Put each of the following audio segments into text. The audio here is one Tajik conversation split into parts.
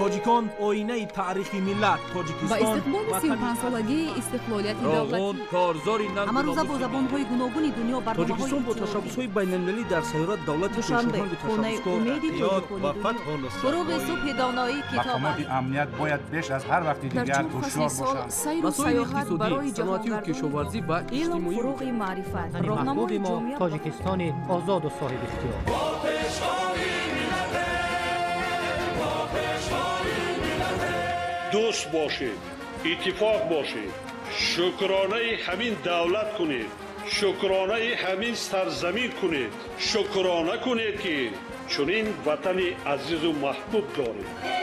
тоҷикон оинаи таърихи миллат با استقبال 35 سالگی استقلالیت دولتی کارزاری همه روزه با زبان‌های گوناگون دنیا برنامه‌های тоҷикистон бо tashabbусҳои байналмилалӣ дар сайёра давлати دوشنبه خونه امیدی ва фатҳу فروغ صبح دانایی کتابت مقامات امنیت باید بیش از هر وقت در دیگر چند هوشیار فصل سال باشند. سیر و سیاحت برای جهانگردانی کشاورزی و علم اجتماعی فروغ معرفت محبوب راهنمای ما جامعه تاجیکستان آزاد و صاحب اختیار. دوست باشید، اتفاق باشید، شکرانه همین دولت کنید، شکرانه همین سرزمین کنید، شکرانه کنید که چنین وطن عزیز و محبوب دارید.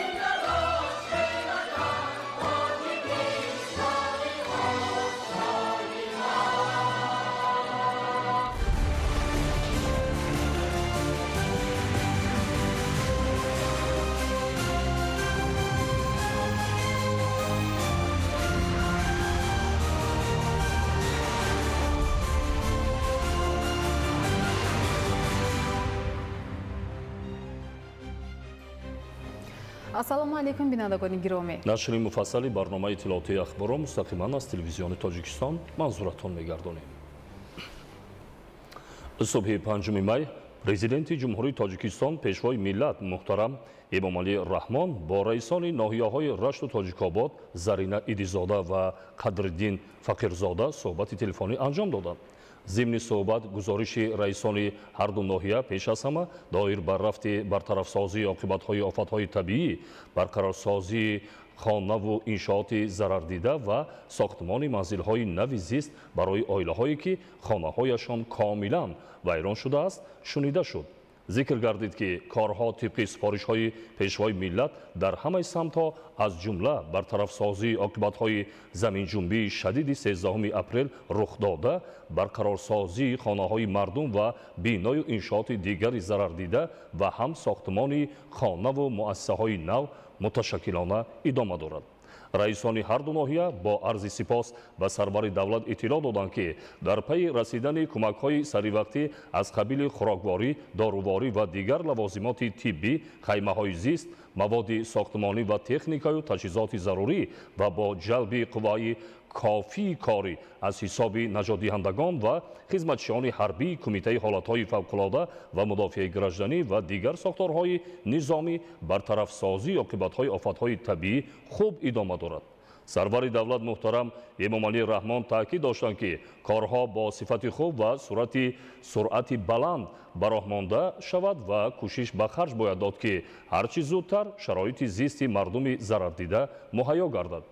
ассалому алайкум бинандагони гиромӣ. нашри муфассали барномаи иттилоотии ахборо мустақиман аз телевизиони тоҷикистон манзуратон мегардонем. субҳи 5 май президенти ҷумҳурии тоҷикистон пешвои миллат муҳтарам эмомалӣ раҳмон бо раисони ноҳияҳои рашту тоҷикобод зарина идизода ва қадриддин фақирзода суҳбати телефонӣ анҷом доданд. зимни суҳбат гузориши раисони ҳарду ноҳия пеш аз ҳама доир бар рафти бартарафсозии оқибатҳои офатҳои табиӣ, барқарорсозии хонаву иншооти зарардида ва сохтмони манзилҳои нави зист барои оилаҳое ки хонаҳояшон комилан вайрон шудааст шунида шуд. зикр гардид ки корҳо тибқи сипоришҳои пешвои миллат дар ҳамаи самтҳо аз ҷумла бартарафсозии оқибатҳои заминҷунбии шадиди 13 апрел рух дода, барқарорсозии хонаҳои мардум ва биною иншооти дигари зарардида ва ҳам сохтмони хонаву муассисаҳои нав муташаккилона идома дорад. раисони ҳарду ноҳия бо арзи сипос ба сарвари давлат иттилоъ доданд ки дар пайи расидани кӯмакҳои саривақтӣ аз қабили хӯрокворӣ, доруворӣ ва дигар лавозимоти тиббӣ, хаймаҳои зист, маводи сохтмонӣ ва техникаю таҷҳизоти зарурӣ ва бо ҷалби қувваи кофии корӣ аз ҳисоби наҷотдиҳандагон ва хизматчиёни ҳарбии кумитаи ҳолатҳои фавқулода ва мудофиаи гражданӣ ва дигар сохторҳои низомӣ бартарафсозии оқибатҳои офатҳои табиӣ хуб идома дорад. сарвари давлат муҳтарам эмомалӣ раҳмон таъкид доштанд ки корҳо бо сифати хуб ва суръати баланд ба роҳ монда шавад ва кӯшиш ба харҷ бояд дод ки ҳарчи зудтар шароити зисти мардуми зарардида муҳайё гардад.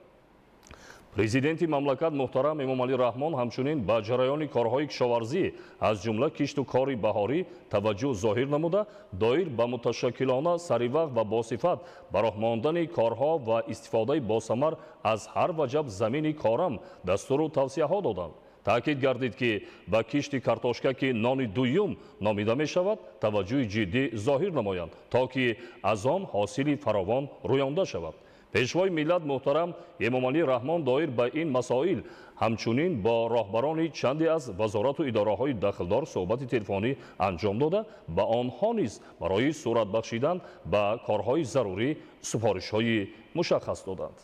президенти мамлакат муҳтарам эмомалӣ раҳмон ҳамчунин ба ҷараёни корҳои кишоварзӣ аз ҷумла кишту кори баҳорӣ таваҷҷӯҳ зоҳир намуда, доир ба муташаккилона саривақт ва босифат ба роҳ мондани корҳо ва истифодаи босамар аз ҳар ваҷаб замини корам дастуру тавсияҳо доданд. таъкид гардид ки ба кишти картошка ки нони дуюм номида мешавад таваҷҷӯҳи ҷиддӣ зоҳир намоянд, то ки аз он ҳосили фаровон рӯёнда шавад. пешвои миллат муҳтарам эмомалӣ раҳмон доир ба ин масоил ҳамчунин бо роҳбарони чанде аз вазорату идораҳои дахлдор суҳбати телефонӣ анҷом дода, ба онҳо низ барои сурат бахшидан ба корҳои зарурӣ супоришҳои мушаххас доданд.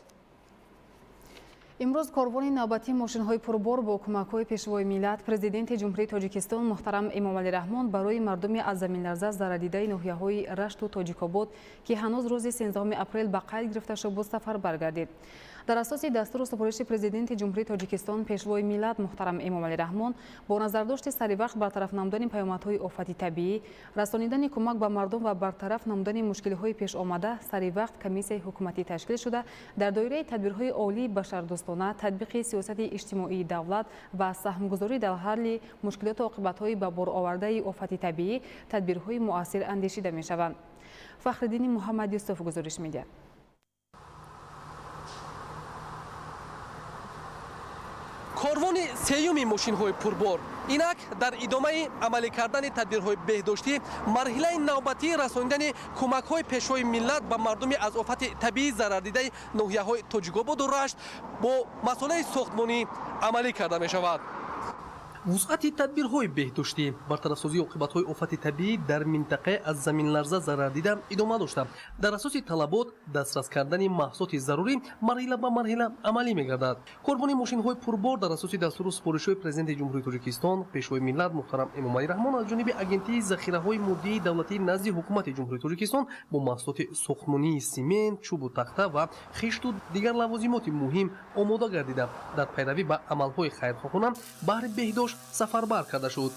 имрӯз корвони навбатии мошинҳои пурбор бо кӯмакҳои пешвои миллат президенти ҷумҳурии тоҷикистон муҳтарам эмомалӣ раҳмон барои мардуми аз заминларза зарадидаи ноҳияҳои рашту тоҷикобод ки ҳанӯз рӯзи 13 апрел ба қайд гирифта шуд бо сафар баргардид. дар асоси дастуру супориши президенти ҷумҳурии тоҷикистон пешвои миллат муҳтарам эмомалӣ раҳмон бо назардошти саривақт бартараф намудани паёмадҳои офати табиӣ, расонидани кӯмак ба мардум ва бартараф намудани мушкилиҳои пешомада саривақт комиссияи ҳукуматӣ ташкил шуда дар доираи тадбирҳои олии башардӯстона, татбиқи сиёсати иҷтимоии давлат ва саҳмгузорӣ дар ҳалли мушкилоту оқибатҳои ба бор овардаи офати табиӣ тадбирҳои муассир андешида мешаванд. фахриддини муҳаммад юсуф гузориш медиҳад. корвони сеюми мошинҳои пурбор инак дар идомаи амалӣ кардани тадбирҳои беҳдоштӣ марҳилаи навбатии расонидани кӯмакҳои пешвои миллат ба мардуми аз офати табиӣ зарардидаи ноҳияҳои тоҷикободу рашт бо масъулаи сохтмонӣ амалӣ карда мешавад. вусъати тадбирҳои беҳдоштӣ бартарафсозии оқибатҳои офати табиӣ дар минтақаи аз заминларза зарардида идома дошта дар асоси талабот дастрас кардани маҳсулоти зарурӣ марҳила ба марҳила амалӣ мегардад. корбони мошинҳои пурбор дар асоси дастуру супоришҳои президенти ҷумҳурии тоҷикистон пешвои миллат муҳтарам Эмомалӣ Раҳмон аз ҷониби агентии захираҳои моддии давлатии назди ҳукумати ҷумҳурии тоҷикистон бо маҳсулоти сохтмонии симент, чӯбу тахта ва хишту дигар лавозимоти муҳим омода гардида дар пайравӣ ба амалҳои хайрхоҳона баҳри беҳдошт сафарбар карда шуд.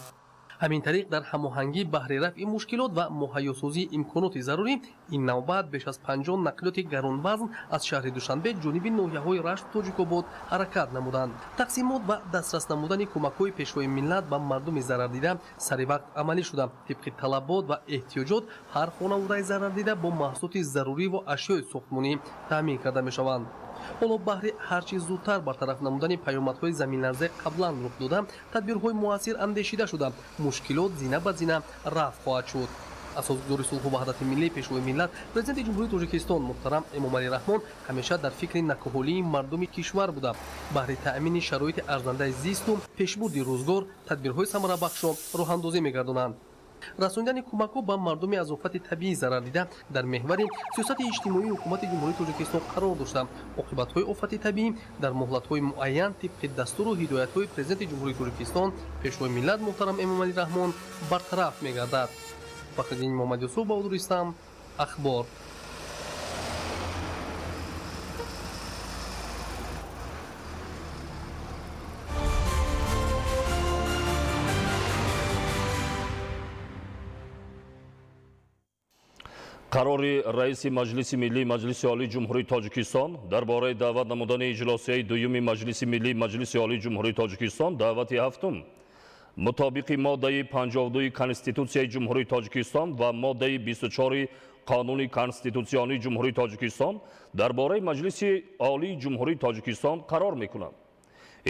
ҳамин тариқ дар ҳамоҳангӣ баҳри рафъи мушкилот ва муҳайёсозии имконоти зарурӣ ин навбат беш аз 50 нақлиёти гаронвазн аз шаҳри душанбе ҷониби ноҳияҳои Рашт Тоҷикобод ҳаракат намуданд. тақсимот ва дастрас намудани кӯмакҳои пешвои миллат ба мардуми зарардида сари вақт амалӣ шуда тибқи талабот ва эҳтиёҷот ҳар хонаводаи зарардида бо маҳсулоти зарурӣ ва ашёи сохтмонӣ таъмин карда мешаванд. ҳоло баҳри ҳарчи зудтар бартараф намудани паёмадҳои заминларзаи қаблан рух дода тадбирҳои муассир андешида шуда мушкилот зина ба зина рафъ хоҳад шуд. асосгузори сулҳу ваҳдати миллӣ пешвои миллат президенти ҷумҳурии тоҷикистон муҳтарам Эмомалӣ Раҳмон ҳамеша дар фикри накоҳолии мардуми кишвар буда баҳри таъмини шароити арзандаи зисту пешбурди рӯзгор тадбирҳои самарабахшро роҳандозӣ мегардонанд. расондани кӯмакҳо ба мардуми аз офати табиӣ зарардида дар меҳвари сиёсати иҷтимоии ҳукумати ҷумҳурии тоҷикистон қарор дошта оқибатҳои офати табиӣ дар муҳлатҳои муайян тибқи дастуру ҳидоятҳои президенти ҷумҳурии тоҷикистон пешвои миллат муҳтарам Эмомалӣ Раҳмон бартараф мегардад. фахриддин муҳаммадюсуф баҳодуристам ахбор. қарори раиси маҷлиси миллии маҷлиси олии ҷумҳурии тоҷикистон дар бораи даъват намудани иҷлосияи дуюми маҷлиси миллии маҷлиси олии ҷумҳурии тоҷикистон даъвати ҳафтум мутобиқи моддаи 52 конститутсияи ҷумҳурии тоҷикистон ва моддаи 24 қонуни конститутсионии ҷумҳурии тоҷикистон дар бораи маҷлиси олии ҷумҳурии тоҷикистон қарор мекунад.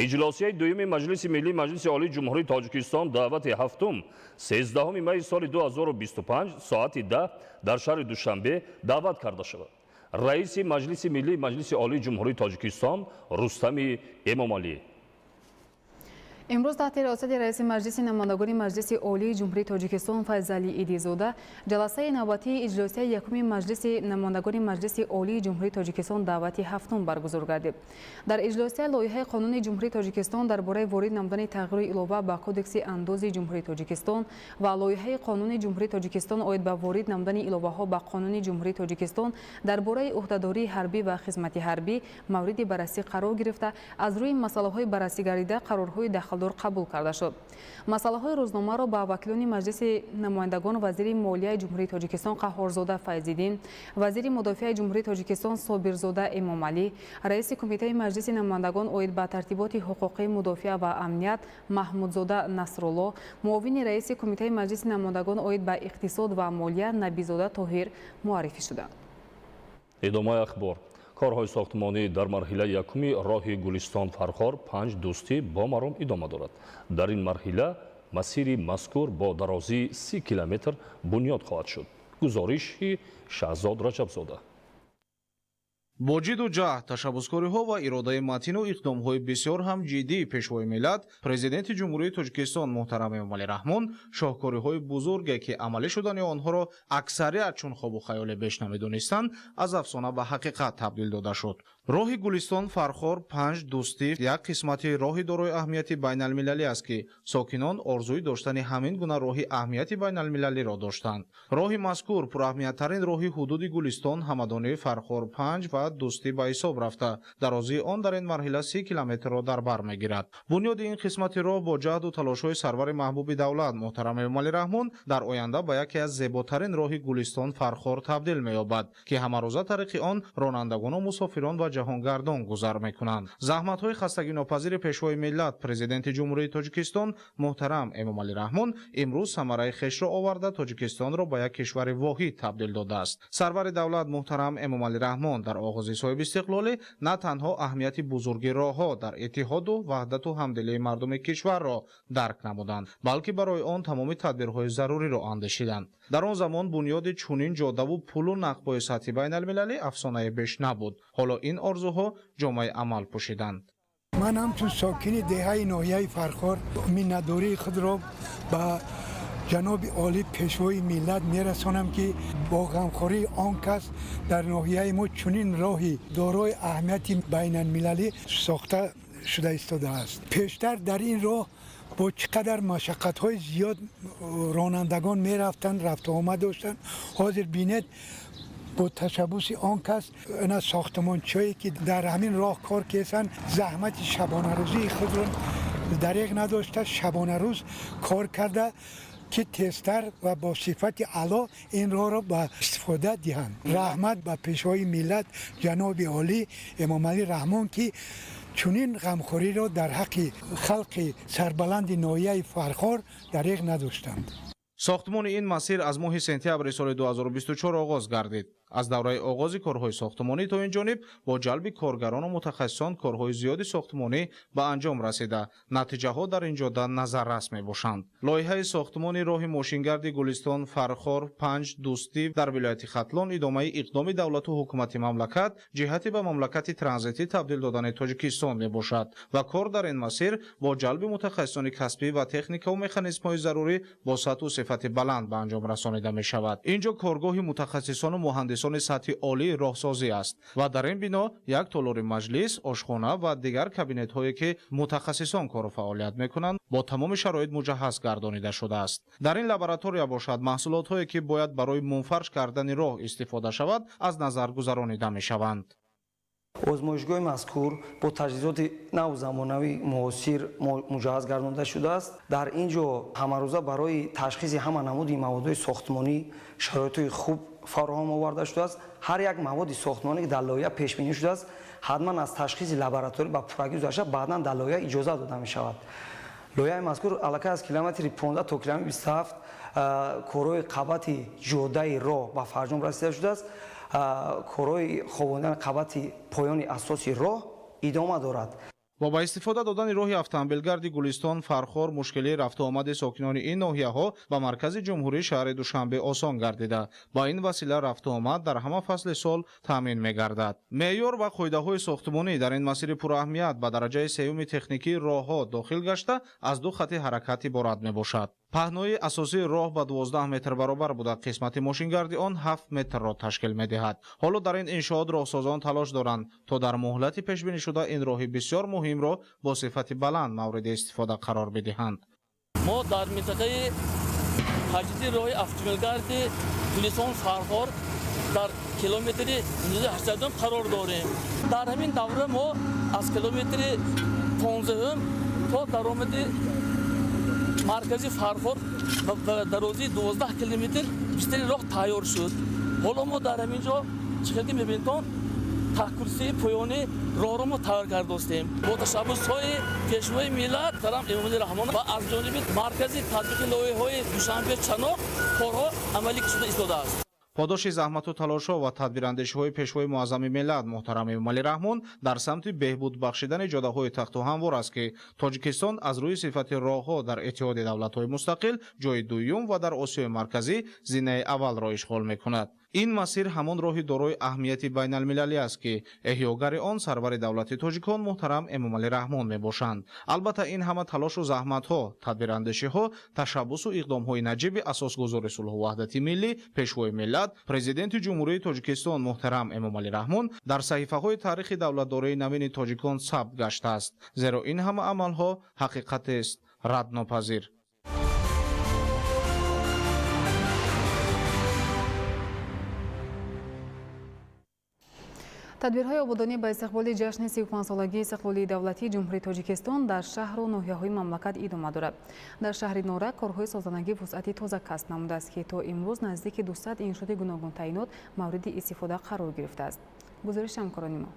иҷлосияи дуюми маҷлиси миллии маҷлиси олии ҷумҳурии тоҷикистон даъвати ҳафтум 13 майи соли 2025 соати 10 дар шаҳри душанбе даъват карда шавад. раиси маҷлиси миллии маҷлиси олии ҷумҳурии тоҷикистон Рустами Эмомалӣ. имрӯз таҳти риёсати раиси маҷлиси намояндагони маҷлиси олии ҷумҳурии тоҷикистон Файзалӣ Идизода ҷаласаи навбатии иҷлосияи якуми маҷлиси намояндагони маҷлиси олии ҷумҳурии тоҷикистон даъвати ҳафтум баргузор гардид. дар иҷлосия лоиҳаи қонуни ҷумҳурии тоҷикистон дар бораи ворид намудани тағйиру илова ба кодекси андози ҷумҳурии тоҷикистон ва лоиҳаи қонуни ҷумҳурии тоҷикистон оид ба ворид намудани иловаҳо ба қонуни ҷумҳурии тоҷикистон дар бораи уҳдадории ҳарбӣ ва хизмати ҳарбӣ мавриди баррасӣ қарор гирифта аз рӯи масъалаҳои баррасӣ гардида қарорҳои дахалдор қабул карда шуд. масъалаҳои рӯзномаро ба вакилони маҷлиси намояндагон вазири молияи ҷумҳурии тоҷикистон Қаҳҳорзода Файзиддин, вазири мудофиаи ҷумҳурии тоҷикистон Собирзода Эмомалӣ, раиси кумитаи маҷлиси намояндагон оид ба тартиботи ҳуқуқи мудофиа ва амният Маҳмудзода Насрулло, муовини раиси кумитаи маҷлиси намояндагон оид ба иқтисод ва молия Набизода Тоҳир муаррифӣ шуданд. идомаи ахбор. корҳои сохтмонӣ дар марҳилаи якуми роҳи Гулистон Фархор 5 дӯстӣ бо маром идома дорад. дар ин марҳила масири мазкур бо дарозии 30 километр бунёд хоҳад шуд. гузориши Шаҳзод Раҷабзода. бо ҷидду ҷаҳд ташаббускориҳо ва иродаи матину иқдомҳои бисёр ҳам ҷиддии пешвои миллат президенти ҷумҳурии тоҷикистон муҳтарам Эмомалӣ Раҳмон шоҳкориҳои бузурге ки амалӣ шудани онҳоро аксарият чун хобу хаёле беш намедонистанд аз афсона ба ҳақиқат табдил дода шуд. роҳи Гулистон Фархор 5 дӯстӣ як қисмати роҳи дорои аҳамияти байналмилалӣ аст ки сокинон орзуи доштани ҳамин гуна роҳи аҳамияти байналмилалиро доштанд. роҳи мазкур пураҳамияттарин роҳи ҳудуди Гулистон ҳамадонии Фархор 5 ва дӯстӣ ба ҳисоб рафта дарозии он дар ин марҳила 30 километрро дар бар мегирад. бунёди ин қисмати роҳ бо ҷаҳду талошҳои сарвари маҳбуби давлат муҳтарам Эмомалӣ Раҳмон дар оянда ба яке аз зеботарин роҳи Гулистон Фархор табдил меёбад ки ҳамарӯза тариқи он ронандагону мусофирон ва ҷаҳонгардон гузар мекунанд. заҳматҳои хастагинопазири пешвои миллат президенти ҷумҳурии тоҷикистон муҳтарам Эмомалӣ Раҳмон имрӯз самараи хешро оварда тоҷикистонро ба як кишвари воҳид табдил додааст. сарвари давлат муҳтарам Эмомалӣ Раҳмон дар оғози соҳиби истиқлолӣ на танҳо аҳамияти бузурги роҳҳо дар иттиҳоду ваҳдату ҳамдилии мардуми кишварро дарк намуданд, балки барои он тамоми тадбирҳои заруриро андешиданд. дар он замон бунёди чунин ҷодаву пулу нақбои сатҳи байналмилалӣ афсонае беш набуд. ҳоло ин орзуҳо ҷомаи амал пӯшиданд. من همچون ساکن دهه ناحیه فرخار منتداری خود را به جناب عالی پیشوای ملت میرسانم که با غمخواری آن کس در ناحیه ما چنین راهی دارای اهمیت بین المللی ساخته شده ایستاده است. پیشتر در این راه با چقدر مشقت‌های زیاد رانندگان میرفتند، رفت و آمد داشتند. حاضر بینید با تشبوس آن کس این ساختمانچایی که در همین راه کار کردند زحمت شبانه روزی خود را دریغ نداشته، شبانه روز کار کرده که تستر و با صفت علا این راه را به استفاده دهند. رحمت به پیشوای ملت جناب عالی امام علی رحمان که چنین غمخوری را در حق خلق سربلند ناحیه فرخار دریغ نداشتند. ساختمان این مسیر از ماه سپتامبر سال 2024 آغاز گردید. از دوره آغاز کارهای ساختمانی تا این جانب با جلب کارگران و متخصصان کارهای زیادی ساختمانی به انجام رسیده. نتیجه ها در اینجا در نظررس میباشند. لایحه ساختمان راه ماشینگرد گلستان فرخار 5 دوستی در ولایت ختلان ادامه اقدام دولت و حکومت مملکت جهتی به مملکت ترانزیتی تبدیل دادن تاجیکستان میباشد و کار در این مسیر با جلب متخصصان کسبی و تکنیک و مکانیزم های ضروری با سطح و صفت بلند به انجام رسانیده می شود. اینجا کارگاه متخصصان و مهندسان سطح عالی راهسازی است و در این بنا یک تالار مجلس، آشخانه و دیگر کابینت هایی که متخصصان کار و فعالیت میکنند با تمام شرایط مجهز گردانیده شده است. در این لابراتوری باشد محصولات هایی که باید برای منفرش کردن راه استفاده شود از نظر گذرانیده می شوند. آزمایشگاه مذکور با تجهیزات نو زمانوی معاصر مجهز گردانده شده است. در اینجا همه روزه برای تشخیص همه نمود مواد ساختمانی شرایط خوب فراهم آورده شده است. هر یک مواد ساختمانی که در لایحه پیش بینی شده است حتما از تشخیص لابراتوری به پرگی گذشته بعدا در لایحه اجازه داده می شود. لایحه مذکور علاقه از کیلومتر 15 تا کیلومتر 27 کارهای قبط جاده راه به فرجام رسیده شده است. کارهای خواباندن قبط پایان اساسی راه ادامه دارد. و با استفاده دادن راه автомобилгарди گلستان فرخار مشکلی رفت و آمد ساکنان این ناحیه ها به مرکز جمهوری شهر دوشنبه آسان گردیده. با این وسیله رفت و آمد در همه فصل سال تامین می‌گردد. معیار و قاعده های ساختمانی در این مسیر پر اهمیت به درجه سوم تکنیکی راه ها داخل گشته از دو خط حرکت عبارت میباشد. پهنای اساسی راه به 12 متر برابر بوده. قسمت ماشینگردی آن 7 متر را تشکیل می‌دهد. حالا در این انشاءات راهسازان تلاش دارند تا در مهلت پیش بینی شده این راه بسیار مهم را با صفت بلند مورد استفاده قرار بدهند. ما در منطقه تجدید راه автомобилгард گلستان فرخار در کیلومتر 80 قرار داریم. در همین دوره ما از کیلومتر 15 تا درآمد مرکزی فرخار درازی 12 کیلومتر بیشتر راه تیار شد. حالا ما در همینجا چقدر می‌بینید تاکورسی پایانی راه را ما تیار کرده هستیم. با تشبس‌های پیشوای ملت درام امام علی رحمان و از جانب مرکزی تطبیق لایحه‌های دوشنبه چناق کارها عملی شده ایستاده است. پاداش زحمت و تلاش‌ها و تدبیراندیشی‌های پیشوای معظم ملت محترم امام علی رحمان در سمت بهبود بخشیدن جاده‌های تخت و هموار است که تاجیکستان از روی صفت راه‌ها در اتحاد دولت‌های مستقل جای دوم و در آسیای مرکزی زینه اول را اشغال می‌کند. این مسیر همان راهی دارای اهمیت بین المللی است که احیاگر آن سرور دولت تاجیکان محترم امام علی رحمان میباشند. البته این همه تلاش و زحمت ها، تدبیراندیشی ها، تشبس و اقدام های نجیب اساسگذار صلح و وحدت ملی پیشوای ملت پرزیدنت جمهوری تاجیکستان محترم امام علی رحمان در صحیفه های تاریخ دولتداری نوین تاجیکان ثبت گشته است. زیرا این همه عمل ها حقیقت است رد ناپذیر. تدبیرهای آبادانی به استقبال جشن 35 سالگی استقلالی دولتی جمهوری تاجیکستان در شهر و ناحیه‌های مملکت ادامه دارد. در شهر نورک کارهای سازندگی وسعتی تازه کسب نموده است که تا امروز نزدیک 200 انشاء گوناگون تعیینات مورد استفاده قرار گرفته است. گزارش همکاران ما.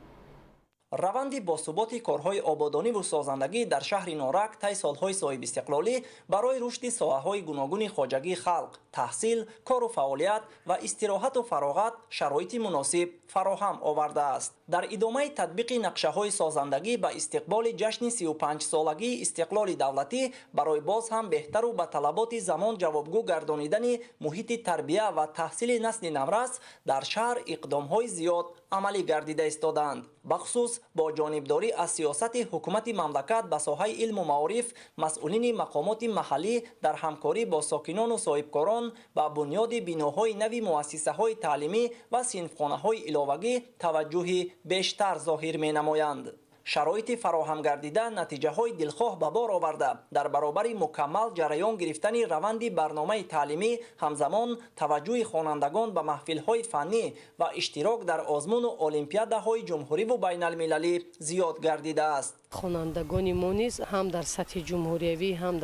روند باثبات کارهای آبادانی و سازندگی در شهر نورک طی سالهای صاحب استقلالی برای رشد ساحه‌های گوناگون خواجگی خلق، تحصیل، کار و فعالیت و استراحت و فراغت شرایط مناسب فراهم آورده است. در ادامه تطبیق نقشه‌های سازندگی به استقبال جشن 35 سالگی استقلال دولتی برای باز هم بهتر و به طلبات زمان جوابگو گردانیدن محیط تربیه و تحصیل نسل نورس در شهر اقدام‌های زیاد عملی گردیده ایستادند. бахусус бо ҷонибдорӣ аз сиёсати ҳукумати мамлакат ба соҳаи илму маориф, масъулини мақомоти маҳаллӣ дар ҳамкорӣ бо сокинону соҳибкорон ба бунёди биноҳои нави муассисаҳои таълимӣ ва синфхонаҳои иловагӣ таваҷҷӯҳи бештар зоҳир менамоянд. шароити фароҳам гардида натиҷаҳои дилхоҳ ба бор оварда дар баробари мукаммал ҷараён гирифтани раванди барномаи таълимӣ ҳамзамон таваҷҷӯҳи хонандагон ба маҳфилҳои фаннӣ ва иштирок дар озмуну олимпиадаҳои ҷумҳуриву байналмилалӣ зиёд гардидааст. хонандагони мо низ ҳам дар сатҳи ҷумҳуриявӣ, ҳам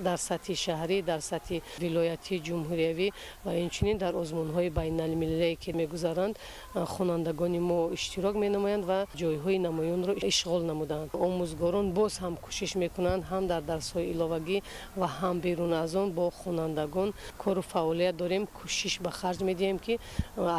дар сатҳи шаҳрӣ, дар сатҳи вилоятии ҷумҳуриявӣ ва инчунин дар озмунҳои байналмилалие ки мегузаранд, хонандагони мо иштирок менамоянд ва ҷойҳои намоёнро ишғол намуданд. омӯзгорон боз ҳам кӯшиш мекунанд ҳам дар дарсҳои иловагӣ ва ҳам берун аз он бо хонандагон кору фаъолият дорем, кӯшиш ба харҷ медиҳем ки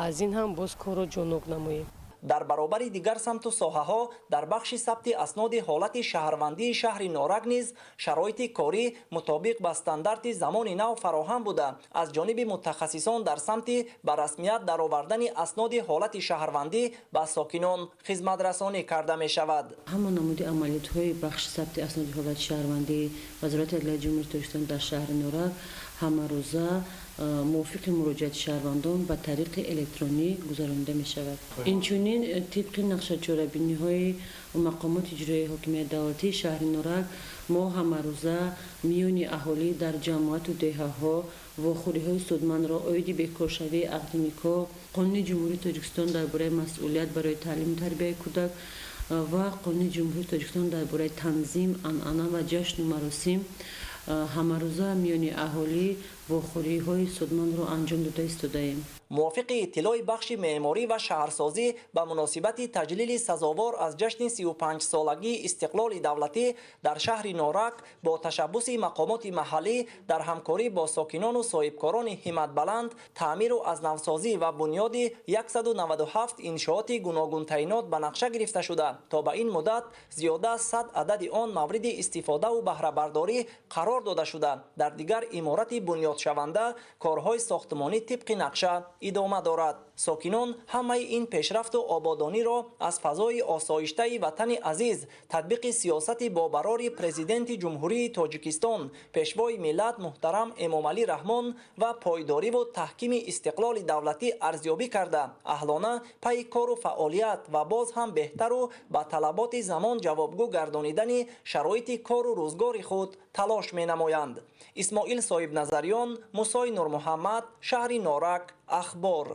аз ин ҳам боз корро ҷонук намоем. дар баробари дигар самту соҳаҳо дар бахши сабти асноди ҳолати шаҳрвандии шаҳри Норак низ шароити корӣ мутобиқ ба стандарти замони нав фароҳам буда аз ҷониби мутахассисон дар самти ба расмият даровардани асноди ҳолати шаҳрвандӣ ба сокинон хизматрасонӣ карда мешавад. ҳама намуди амалиётҳои бахши сабти асноди ҳолати шаҳрвандӣ вазорати адлияи ҷумҳурии Тоҷикистон дар шаҳри Норак ҳамарӯза мувофиқи муроҷиати шаҳрвандон ба тариқи электронӣ гузаронида мешавад. Инчунин тибқи нақшачорабиниҳои мақомоти иҷроии ҳокимияти давлатии шаҳри Норак мо ҳамарӯза миёни аҳолӣ дар ҷамоату деҳаҳо вохӯриҳои судмандро оиди бекоршавии ақди никоҳ, қонуни ҷумҳурии Тоҷикистон дар бораи масъулият барои таълиму тарбияи кӯдак ва қонуни ҷумҳурии Тоҷикистон дар бораи танзим, анъана ва ҷашну маросим ҳамарӯза миёни аҳолӣ вохӯриҳои судмандро анҷом дода истодаем. мувофиқи иттилои бахши меъморӣ ва шаҳрсозӣ ба муносибати таҷлили сазовор аз ҷашни 35-солагии истиқлоли давлатӣ дар шаҳри Норак бо ташаббуси мақомоти маҳаллӣ дар ҳамкорӣ бо сокинону соҳибкорони ҳиматбаланд таъмиру азнавсозӣ ва бунёди 197 иншооти гуногун таъинот ба нақша гирифта шуда то ба ин муддат зиёда аз 100 адади он мавриди истифодаву баҳрабардорӣ қарор дода шуда дар дигар иморати бунёдшаванда корҳои сохтмонӣ тибқи нақша идома дорад. сокинон ҳамаи ин пешрафту ободониро аз фазои осоиштаи ватани азиз, татбиқи сиёсати бобарори президенти ҷумҳурии Тоҷикистон, пешвои миллат муҳтарам Эмомалӣ Раҳмон ва пойдориву таҳкими истиқлоли давлатӣ арзёбӣ карда, аҳлона пайи кору фаъолият ва боз ҳам беҳтару ба талаботи замон ҷавобгӯ гардонидани шароити кору рӯзгори худ талош менамоянд. исмоил соҳибназариён, Мусои Нурмуҳаммад, шаҳри Норак, ахбор.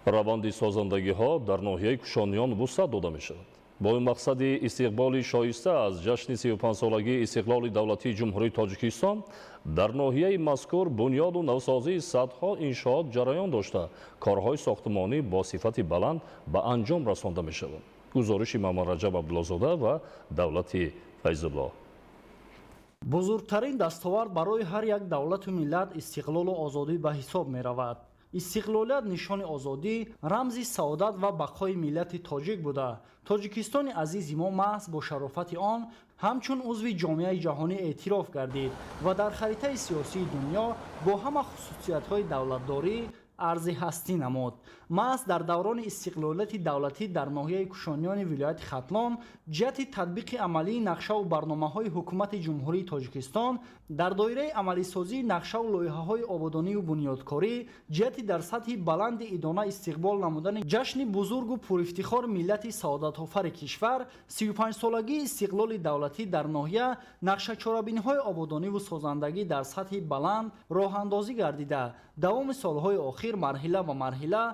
раванди созандагиҳо дар ноҳияи Кушониён вусъат дода мешавад. бо мақсади истиқболи шоиста аз ҷашни 35-солагии истиқлоли давлатии ҷумҳурии Тоҷикистон дар ноҳияи мазкур бунёду навсозии садҳо иншоот ҷараён дошта корҳои сохтмонӣ бо сифати баланд ба анҷом расонда мешаванд. гузориши Мамараҷаб Абдуллозода ва Давлати Файзулло. бузургтарин дастовард барои ҳар як давлату миллат истиқлолу озодӣ ба ҳисоб меравад. истиқлолият нишони озодӣ, рамзи саодат ва бақои миллати тоҷик буда, тоҷикистони азизи мо маҳз бо шарофати он ҳамчун узви ҷомеаи ҷаҳонӣ эътироф гардид ва дар харитаи сиёсии дунё бо ҳама хусусиятҳои давлатдорӣ арзи ҳастӣ намуд. маҳз дар даврони истиқлолияти давлатӣ дар ноҳияи Кушониёни вилояти Хатлон ҷиҳати татбиқи амалии нақшаву барномаҳои ҳукумати ҷумҳурии Тоҷикистон дар доираи амалисозии нақшаву лоиҳаҳои ободонию бунёдкорӣ ҷиҳати дар сатҳи баланди идона истиқбол намудани ҷашни бузургу пурифтихори миллати саодатофари кишвар 35-солагии истиқлоли давлатӣ дар ноҳия нақшачорабиниҳои ободониву созандагӣ дар сатҳи баланд роҳандозӣ гардида давоми солҳои охир марҳила ба марҳила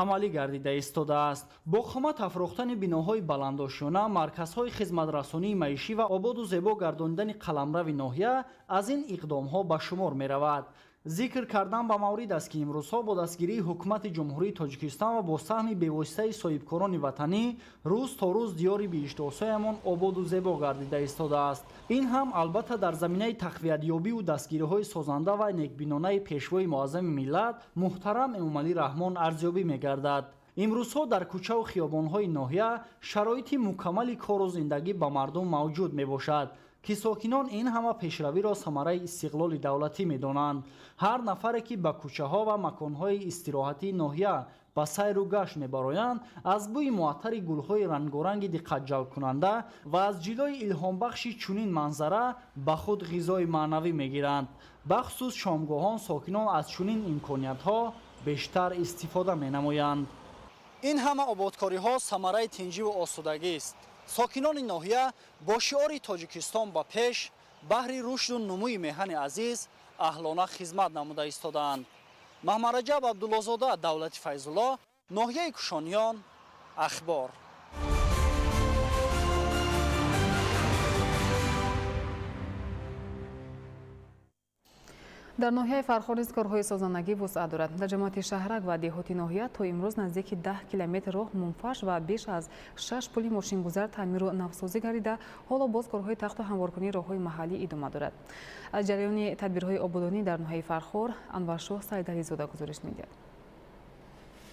амалӣ гардида истодааст. бо хомат афрохтани биноҳои баландошона, марказҳои хизматрасонии маишӣ ва ободу зебо гардонидани қаламрави ноҳия аз ин иқдомҳо ба шумор меравад. зикр кардан ба маврид аст ки имрӯзҳо бо дастгирии ҳукумати ҷумҳурии Тоҷикистон ва бо саҳми бевоситаи соҳибкорони ватанӣ рӯз то рӯз диёри бииштосоямон ободу зебо гардида истодааст. ин ҳам албатта дар заминаи тақвиятёбиву дастгириҳои созанда ва некбинонаи пешвои муаззами миллат муҳтарам Эмомалӣ Раҳмон арзёбӣ мегардад. имрӯзҳо дар кӯчаву хиёбонҳои ноҳия шароити мукаммали кору зиндагӣ ба мардум мавҷуд мебошад. ки сокинон ин ҳама пешравиро самараи истиқлоли давлатӣ медонанд. ҳар нафаре ки ба кӯчаҳо ва маконҳои истироҳатии ноҳия ба сайру гашт мебароянд аз бӯи муаттари гулҳои рангоранги диққатҷалбкунанда ва аз ҷилои илҳомбахши чунин манзара ба худ ғизои маънавӣ мегиранд. бахусус шомгоҳон сокинон аз чунин имкониятҳо бештар истифода менамоянд. ин ҳама ободкориҳо самараи тинҷиву осудагист. сокинони ноҳия бо шиори тоҷикистон ба пеш баҳри рушду нумӯи меҳани азиз аҳлона хизмат намуда истодаанд. маҳмараҷаб абдуллозода, давлати файзулло, ноҳияи кушониён, ахбор. дар ноҳияи Фархор низ корҳои созандагӣ вусъат дорад. дар ҷамоати шаҳрак ва деҳоти ноҳия то имрӯз наздики 10 километр роҳ мунфаш ва беш аз 6 пули мошингузар таъмиру навсозӣ гардида, ҳоло боз корҳои тахту ҳамворкунии роҳҳои маҳаллӣ идома дорад. аз ҷараёни тадбирҳои ободонӣ дар ноҳияи Фархор Анваршоҳ Сайдализода гузориш медиҳад.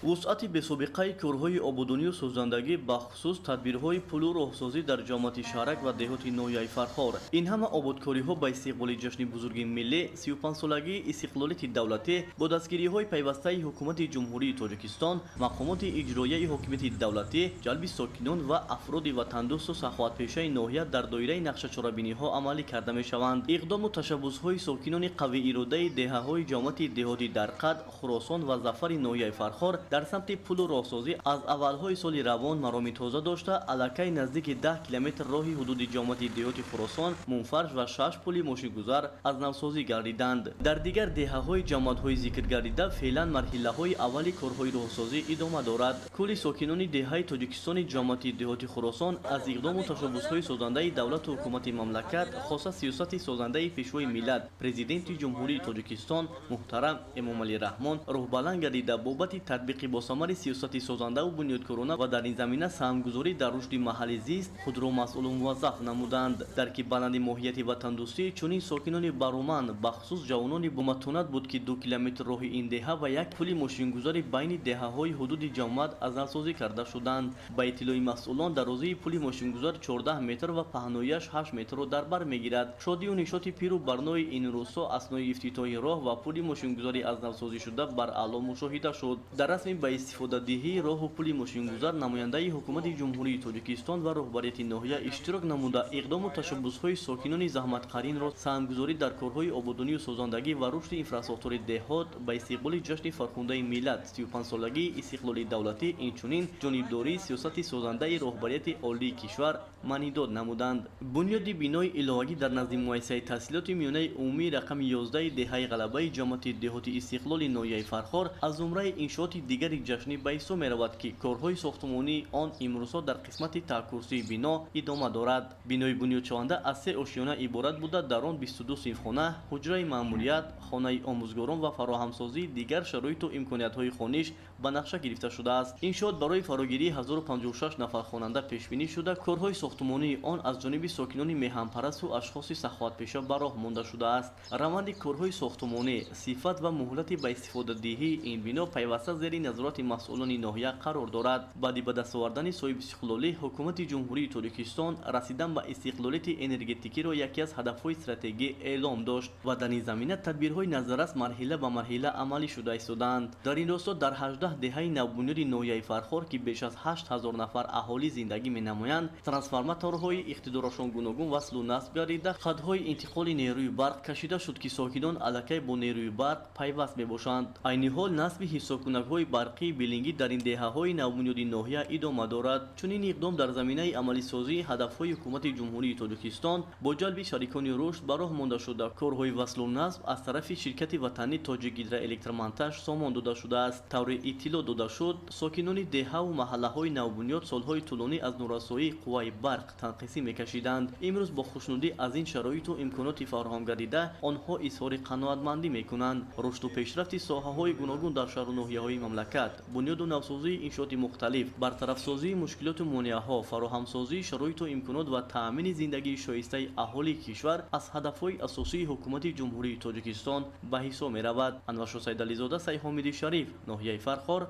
вусъати бесобиқаи корҳои ободонию созандагӣ бахусус тадбирҳои пулу роҳсозӣ дар ҷамоати шаҳрак ва деҳоти ноҳияи Фархор. ин ҳама ободкориҳо ба истиқболи ҷашни бузурги миллӣ 35-солагии истиқлолияти давлатӣ бо дастгириҳои пайвастаи ҳукумати ҷумҳурии Тоҷикистон, мақомоти иҷроияи ҳокимияти давлатӣ, ҷалби сокинон ва афроди ватандӯсту саховатпешаи ноҳия дар доираи нақшачорабиниҳо амалӣ карда мешаванд. иқдому tashabbusҳои сокинони қавииродаи деҳаҳои ҷамоати деҳоти Дарқад, Хуросон ва Зафари ноҳияи Фархор дар самти пулу роҳсозӣ аз аввалҳои соли равон мароми тоза дошта аллакай наздики 10 километр роҳи ҳудуди ҷомати деҳоти Хуросон, Мунфарш ва 6 пули мошингузар аз навсозӣ гардиданд. дар дигар деҳаҳои ҷамоатҳои зикр гардида феълан марҳилаҳои аввали корҳои роҳсозӣ идома дорад. кулли сокинони деҳаи Тоҷикистони ҷомати деҳоти Хуросон аз иқдому ташаббусҳои созандаи давлату ҳукумати мамлакат хоса сиёсати созандаи пешвои миллат президенти ҷумҳурии Тоҷикистон муҳтарам Эмомалӣ Раҳмон роҳбаланд гардида бобати татбиқи босамари сиёсати созандаву бунёдкорона ва дар ин замина саҳмгузорӣ дар рушди маҳалли зист худро масъулу муваззаф намуданд. дарки баланди моҳияти ватандӯстӣ чунин сокинони баруманд бахусус ҷавонони бо матонат буд ки 2 километр роҳи ин деҳа ва 1 пули мошингузари байни деҳаҳои ҳудуди ҷамоат аз навсозӣ карда шуданд. ба иттилои масъулон дарозии пули мошингузар 14 метр ва паҳнояш 8 метрро дар бар мегирад. шодию нишоти пиру барнои ин рӯзҳо аснои ифтитоҳи роҳ ва пули мошингузари аз навсозишуда бар аъло мушоҳида шуд. дар расми ба истифодадиҳии роҳу пули мошингузар намояндаи ҳукумати ҷумҳурии Тоҷикистон ва роҳбарияти ноҳия иштирок намуда иқдому ташаббусҳои сокинони заҳматкаринро саҳмгузорӣ дар корҳои ободонию созандагӣ ва рушди инфраструктураи деҳот ба истиқболи ҷашни фархундаи миллат 35-солагии истиқлоли давлатӣ инчунин ҷонибдории сиёсати созандаи роҳбарияти олии кишвар маънидод намуданд. бунёди бинои иловагӣ дар назди муассисаи таҳсилоти миёнаи умумии рақами 11 деҳаи ғалабаи ҷамоати деҳоти истиқлоли ноҳияи Фархор аз зумраи иншооти дигари ҷашнӣ ба ҳисоб меравад ки корҳои сохтмонии он имрӯзҳо дар қисмати таҳкурсии бино идома дорад. бинои бунёдшаванда аз 3 ошёна иборат буда дар он 22 синфхона, ҳуҷраи маъмурият, хонаи омӯзгорон ва фароҳамсозии дигар шароиту имкониятҳои хониш ба нақша гирифта шудааст. иншоот барои фарогирии 1056 нафар хонанда пешбинӣ шуда корҳои сохтмонии он аз ҷониби сокинони меҳанпарасту ашхоси саховатпеша ба роҳ монда шудааст. раванди корҳои сохтмонӣ, сифат ва муҳлати ба истифодадиҳии ин бино пайваста зери назорати масъулони ноҳия қарор дорад. баъди ба даст овардани соҳибистиқлолӣ ҳукумати ҷумҳурии Тоҷикистон расидан ба истиқлолияти энергетикиро яке аз ҳадафҳои стратегӣ эълом дошт ва дар ин замина тадбирҳои назаррас марҳила ба марҳила амалӣ шуда истоданд. дар ин росто дар 18 деҳаи навбунёди ноҳияи Фархор ки беш аз 8000 нафар аҳолӣ зиндагӣ менамоянд, трансформаторҳои иқтидорашон гуногун васлу насб гардида хатҳои интиқоли нерӯи барқ кашида шуд ки сокинон аллакай бо нерӯи барқ пайваст мебошанд. айни ҳол насби ҳисобкунакҳои барқии билингӣ дар ин деҳаҳои навбунёди ноҳия идома дорад. чунин иқдом дар заминаи амалисозии ҳадафҳои ҳукумати ҷумҳурии Тоҷикистон бо ҷалби шарикони рушд ба роҳ монда шуда корҳои васлу насб аз тарафи ширкати ватанӣ Тоҷик гидроэлектромонтаж сомон дода шудааст. тавре иттилоъ дода шуд, сокинони деҳаву маҳаллаҳои навбунёд солҳои тӯлонӣ аз норасоии қувваи барқ танқисӣ мекашиданд. имрӯз бо хушнудӣ аз ин шароиту имконоти фароҳам гардида онҳо изҳори қаноатмандӣ мекунанд. рушду пешрафти соҳаҳои гуногун дар шаҳру ноҳияҳои мамлакат, бунёду навсозии иншооти мухталиф, бартарафсозии мушкилоту монеаҳо, фароҳамсозии шароиту имконот ва таъмини зиндагии шоистаи аҳолии кишвар аз ҳадафҳои асосии ҳукумати ҷумҳурии Тоҷикистон ба ҳисоб меравад. Анваршоҳ Сайдализода, Сайҳомиди Шариф, ноҳияи Фархор,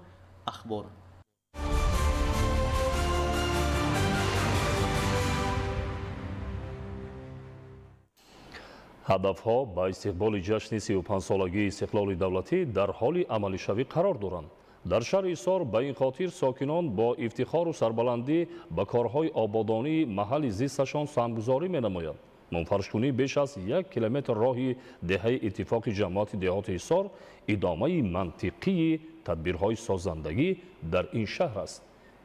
ахбор. ҳадафҳо ба истиқболи ҷашни 35-солагии истиқлоли давлатӣ дар ҳоли амалишавӣ қарор доранд. дар шаҳри Ҳисор ба ин хотир сокинон бо ифтихору сарбаландӣ ба корҳои ободонии маҳалли зисташон самгузорӣ менамоянд. мунфаршкунии беш аз 1 километр роҳи деҳаи иттифоқи ҷамоати деҳоти Ҳисор идомаи мантиқии тадбирҳои созандагӣ дар ин шаҳр аст.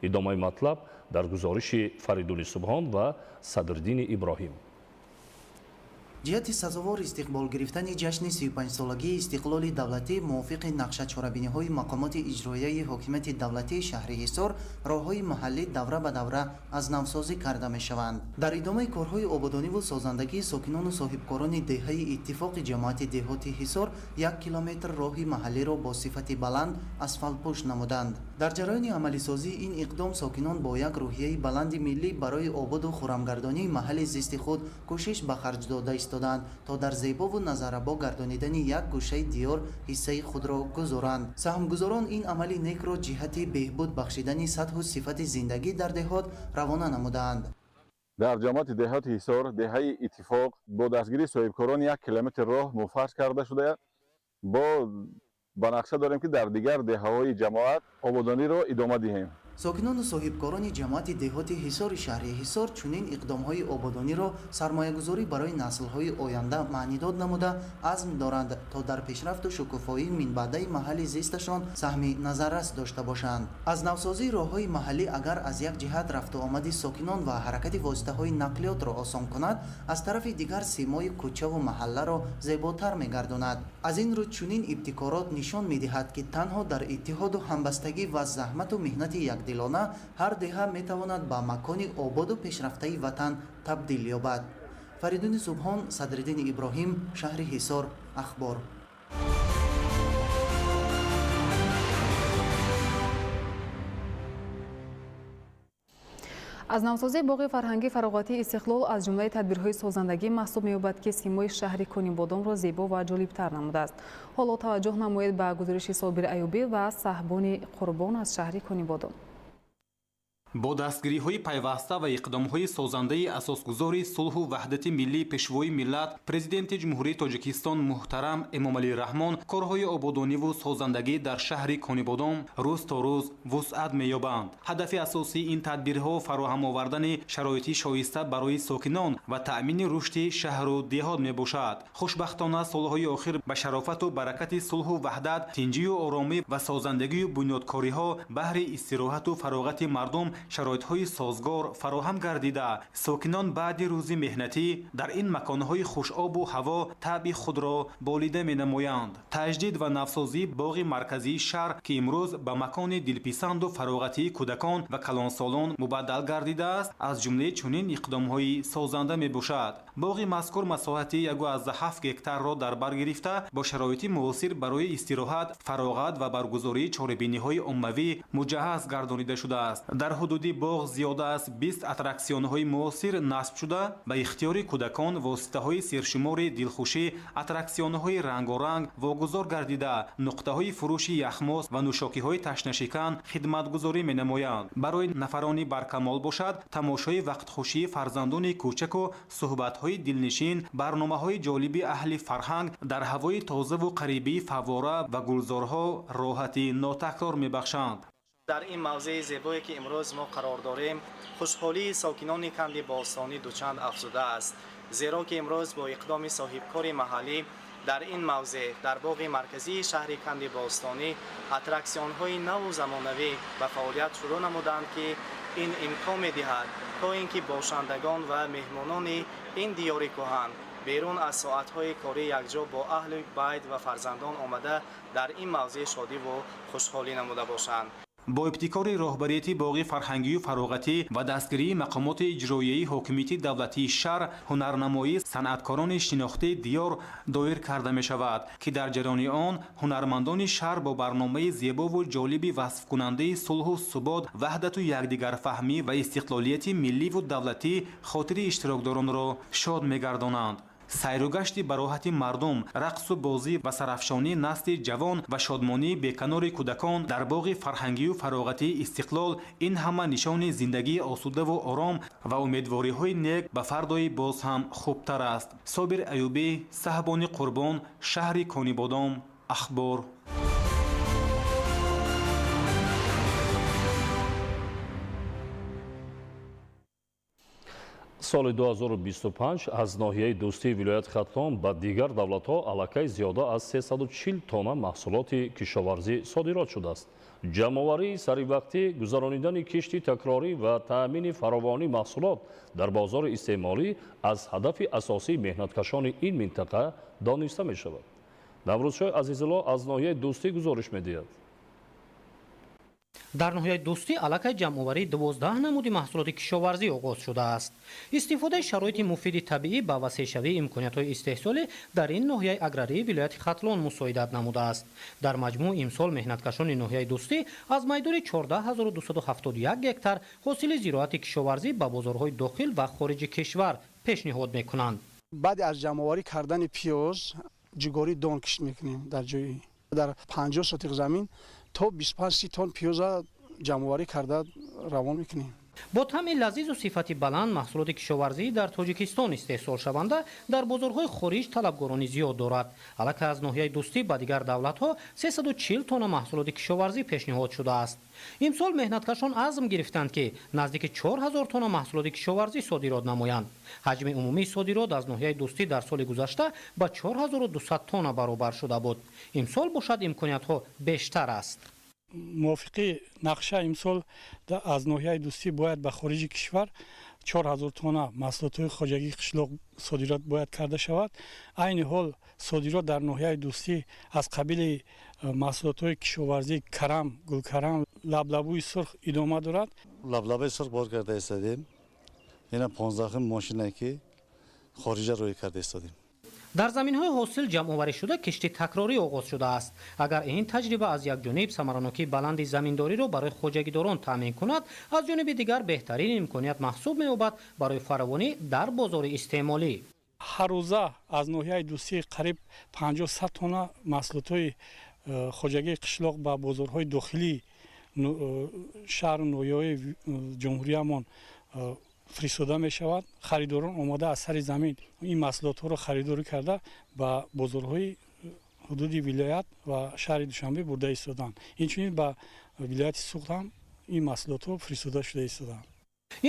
идомаи матлаб дар гузориши Фаридуни Субҳон ва Садриддини Иброҳим. ҷиҳати сазовор истиқбол гирифтани ҷашни 35-солагии истиқлоли давлатӣ мувофиқи нақшачорабиниҳои мақомоти иҷроияи ҳокимияти давлатии шаҳри Ҳисор, роҳҳои маҳаллӣ давра ба давра аз навсозӣ карда мешаванд. дар идомаи корҳои ободониву созандагӣ сокинону соҳибкорони деҳаи иттифоқи ҷамоати деҳоти Ҳисор 1 километр роҳи маҳаллиро бо сифати баланд асфалтпӯш намуданд. дар ҷароёни амалисозии ин иқдом сокинон бо як рӯҳияи баланди миллӣ барои ободу хӯрамгардонии маҳалли зисти худ кӯшиш ба харҷ дода истоданд, то дар зебову назарабо гардонидани як гӯшаи диёр ҳиссаи худро гузоранд. саҳмгузорон ин амали некро ҷиҳати беҳбуд бахшидани сатҳу сифати зиндагӣ дар деҳот равона намуданд. дар ҷамоати деҳоти Ҳисор деҳаи иттифоқ бо дастгирии соҳибкорон 1 километр роҳ муфарш карда шуда ба нақша дорем ки дар дигар деҳаҳои ҷамоат ободониро идома диҳем. сокинону соҳибкорони ҷамоати деҳоти Ҳисори шаҳри Ҳисор чунин иқдомҳои ободониро сармоягузорӣ барои наслҳои оянда маънидод намуда азм доранд, то дар пешрафту шукуфоии минбаъдаи маҳалли зисташон саҳми назаррас дошта бошанд. аз навсозии роҳҳои маҳаллӣ агар аз як ҷиҳат рафту омади сокинон ва ҳаракати воситаҳои нақлиётро осон кунад, аз тарафи дигар симои кӯчаву маҳалларо зеботар мегардонад. аз ин рӯ чунин ибтикорот нишон медиҳад ки танҳо дар иттиҳоду ҳамбастагӣ ва заҳмату меҳнати якдилона ҳар деҳа метавонад ба макони ободу пешрафтаи ватан табдил ёбад. Фаридуни Субҳон, Садриддини Иброҳим, шаҳри Ҳисор, ахбор. аз навсозии боғи фарҳангии фароғатии истиқлол аз ҷумлаи тадбирҳои созандагӣ маҳсуб меёбад ки симои шаҳри Конибодонро зебо ва ҷолибтар намудааст. ҳоло таваҷҷӯҳ намоед ба гузориши Собир Аюбӣ ва Саҳбони Қурбон аз шаҳри Конибодон. бо дастгириҳои пайваста ва иқдомҳои созандаи асосгузори сулҳу ваҳдати миллии пешвои миллат президенти ҷумҳурии Тоҷикистон муҳтарам Эмомалӣ Раҳмон корҳои ободониву созандагӣ дар шаҳри Конибодон рӯз то рӯз вусъат меёбанд. ҳадафи асосии ин тадбирҳо фароҳам овардани шароити шоиста барои сокинон ва таъмини рушди шаҳру деҳот мебошад. хушбахтона солҳои охир ба шарофату баракати сулҳу ваҳдат, тинҷию оромӣ ва созандагию бунёдкориҳо баҳри истироҳату фароғати мардум шароитҳои созгор фароҳам гардида, сокинон баъди рӯзи меҳнатӣ дар ин маконҳои хушобу ҳаво таъби худро болида менамоянд. таҷдид ва навсозии боғи марказии шаҳр ки имрӯз ба макони дилписанду фароғатии кӯдакон ва калонсолон мубаддал гардидааст, аз ҷумлаи чунин иқдомҳои созанда мебошад. боғи мазкур масоҳати 1.7 гектарро дар бар гирифта бо шароити муосир барои истироҳат, фароғат ва баргузории чорабиниҳои оммавӣ муҷаҳҳаз гардонида шудааст. дар ҳудуди боғ зиёда аз 20 аттраксионҳои муосир насб шуда ба ихтиёри кӯдакон воситаҳои сершумори дилхушӣ, аттраксионҳои рангоранг вогузор гардида, нуқтаҳои фурӯши яхмос ва нӯшокиҳои ташнашикан хидматгузорӣ менамоянд. барои нафарони баркамол бошад, тамошои вақтхушии фарзандони кӯчаку суҳбатҳои дилнишин, барномаҳои ҷолиби аҳли фарҳанг дар ҳавои тозаву қарибии фаввора ва гулзорҳо роҳати нотакрор мебахшанд. дар ин мавзеи зебое ки имрӯз мо қарор дорем, хушҳолии сокинони Канди Бостонӣ дучанд афзуда аст, зеро ки имрӯз бо иқдоми соҳибкори маҳаллӣ дар ин мавзеъ дар боғи марказии шаҳри Канди Бостонӣ аттраксионҳои наву замонавӣ ба фаъолият шурӯъ намуданд ки ин имкон медиҳад то ин ки бошандагон ва меҳмонони ин диёри кӯҳан берун аз соатҳои корӣ якҷо бо аҳли байт ва фарзандон омада дар ин мавзеъ шодиву хушҳолӣ намуда бошанд. бо ибтикори роҳбарияти боғи фарҳангию фароғатӣ ва дастгирии мақомоти иҷроияи ҳокимияти давлатии шаҳр ҳунарнамоии санъаткорони шинохтаи диёр доир карда мешавад ки дар ҷарони он ҳунармандони шаҳр бо барномаи зебову ҷолиби васфкунандаи сулҳу субот, ваҳдату якдигарфаҳмӣ ва истиқлолияти милливу давлатӣ хотири иштирокдоронро шод мегардонанд. сайругашти ба роҳати мардум, рақсу бозӣ ва сарафшонӣ насли ҷавон ва шодмонии беканори кӯдакон дар боғи фарҳангию фароғатии Истиқлол ин ҳама нишони зиндагии осудаву ором ва умедвориҳои нек ба фардои боз ҳам хубтар аст. Собир Аюбӣ, Саҳбони Қурбон, шаҳри Конибодом, Ахбор. соли 2025 аз ноҳияи дӯстии вилояти Хатлон ба дигар давлатҳо аллакай зиёда аз 340 тонна маҳсулоти кишоварзӣ содирот шудааст. ҷамъоварии саривақтӣ, гузаронидани кишти такрорӣ ва таъмини фаровонии маҳсулот дар бозори истеъмолӣ аз ҳадафи асосии меҳнаткашони ин минтақа дониста мешавад. Наврӯзшоҳ Азизулло аз ноҳияи дӯстӣ гузориш медиҳад. дар ноҳияи дӯстӣ аллакай ҷамъоварии 12 намуди маҳсулоти кишоварзӣ оғоз шудааст. истифодаи шароити муфиди табиӣ ба васеъшавии имкониятҳои истеҳсолӣ дар ин ноҳияи аграрии вилояти Хатлон мусоидат намудааст. дар маҷмӯъ имсол меҳнаткашони ноҳияи дӯстӣ аз майдори 14271 гектар ҳосили зироати кишоварзӣ ба бозорҳои дохил ва хориҷи кишвар пешниҳод мекунанд. баъд аз ҷамъоварӣ кардани пиёз ҷигори дон кишт мекунем дар ҷои дар 50 сотиқ замин то 25 тонн пиёза ҷамъоварӣ карда равон мекунем. бо таъми лазизу сифати баланд маҳсулоти кишоварзӣ дар тоҷикистон истеҳсол шаванда дар бозорҳои хориҷ талабгорони зиёд дорад. аллакай аз ноҳияи дӯстӣ ба дигар давлатҳо 340 тонна маҳсулоти кишоварзӣ пешниҳод шудааст. имсол меҳнаткашон азм гирифтанд ки наздики 4000 тонна маҳсулоти кишоварзӣ содирот намоянд. ҳаҷми умумии содирот аз ноҳияи дӯстӣ дар соли гузашта ба 4200 тонна баробар шуда буд. имсол бошад имкониятҳо бештар аст. мувофиқи нақша имсол аз ноҳияи дӯстӣ бояд ба хориҷи кишвар 4000 тонна маҳсулотҳои хоҷагии қишлоқ содирот бояд карда шавад. айни ҳол содирот дар ноҳияи дӯстӣ аз қабили маҳсулотҳои кишоварзӣ карам, гулкарам, лаблабӯи сурх идома дорад. лаблабаи сурх бор карда истодем. ина 15 мошине ки хориҷа рӯй карда истодем. дар заминҳои ҳосил ҷамъоваришуда кишти такрорӣ оғоз шудааст. агар ин таҷриба аз якҷониб самаранокии баланди заминдориро барои хоҷагидорон таъмин кунад, аз ҷониби дигар беҳтарин имконият маҳсуб меёбад барои фаровонӣ дар бозори истеъмолӣ. ҳаррӯза аз ноҳияи дӯстӣ қариб 50-100 тонна маҳсулотҳои хоҷагии қишлоқ ба бозорҳои дохилии шаҳру ноҳияҳои ҷумҳуриямон фиристода мешавад. харидорон омода аз сари замин ин маҳсулотҳоро харидорӣ карда ба бозорҳои ҳудуди вилоят ва шаҳри Душанбе бурда истоданд. инчунин ба вилояти Суғд ҳам ин маҳсулотҳо фиристода шуда истоданд.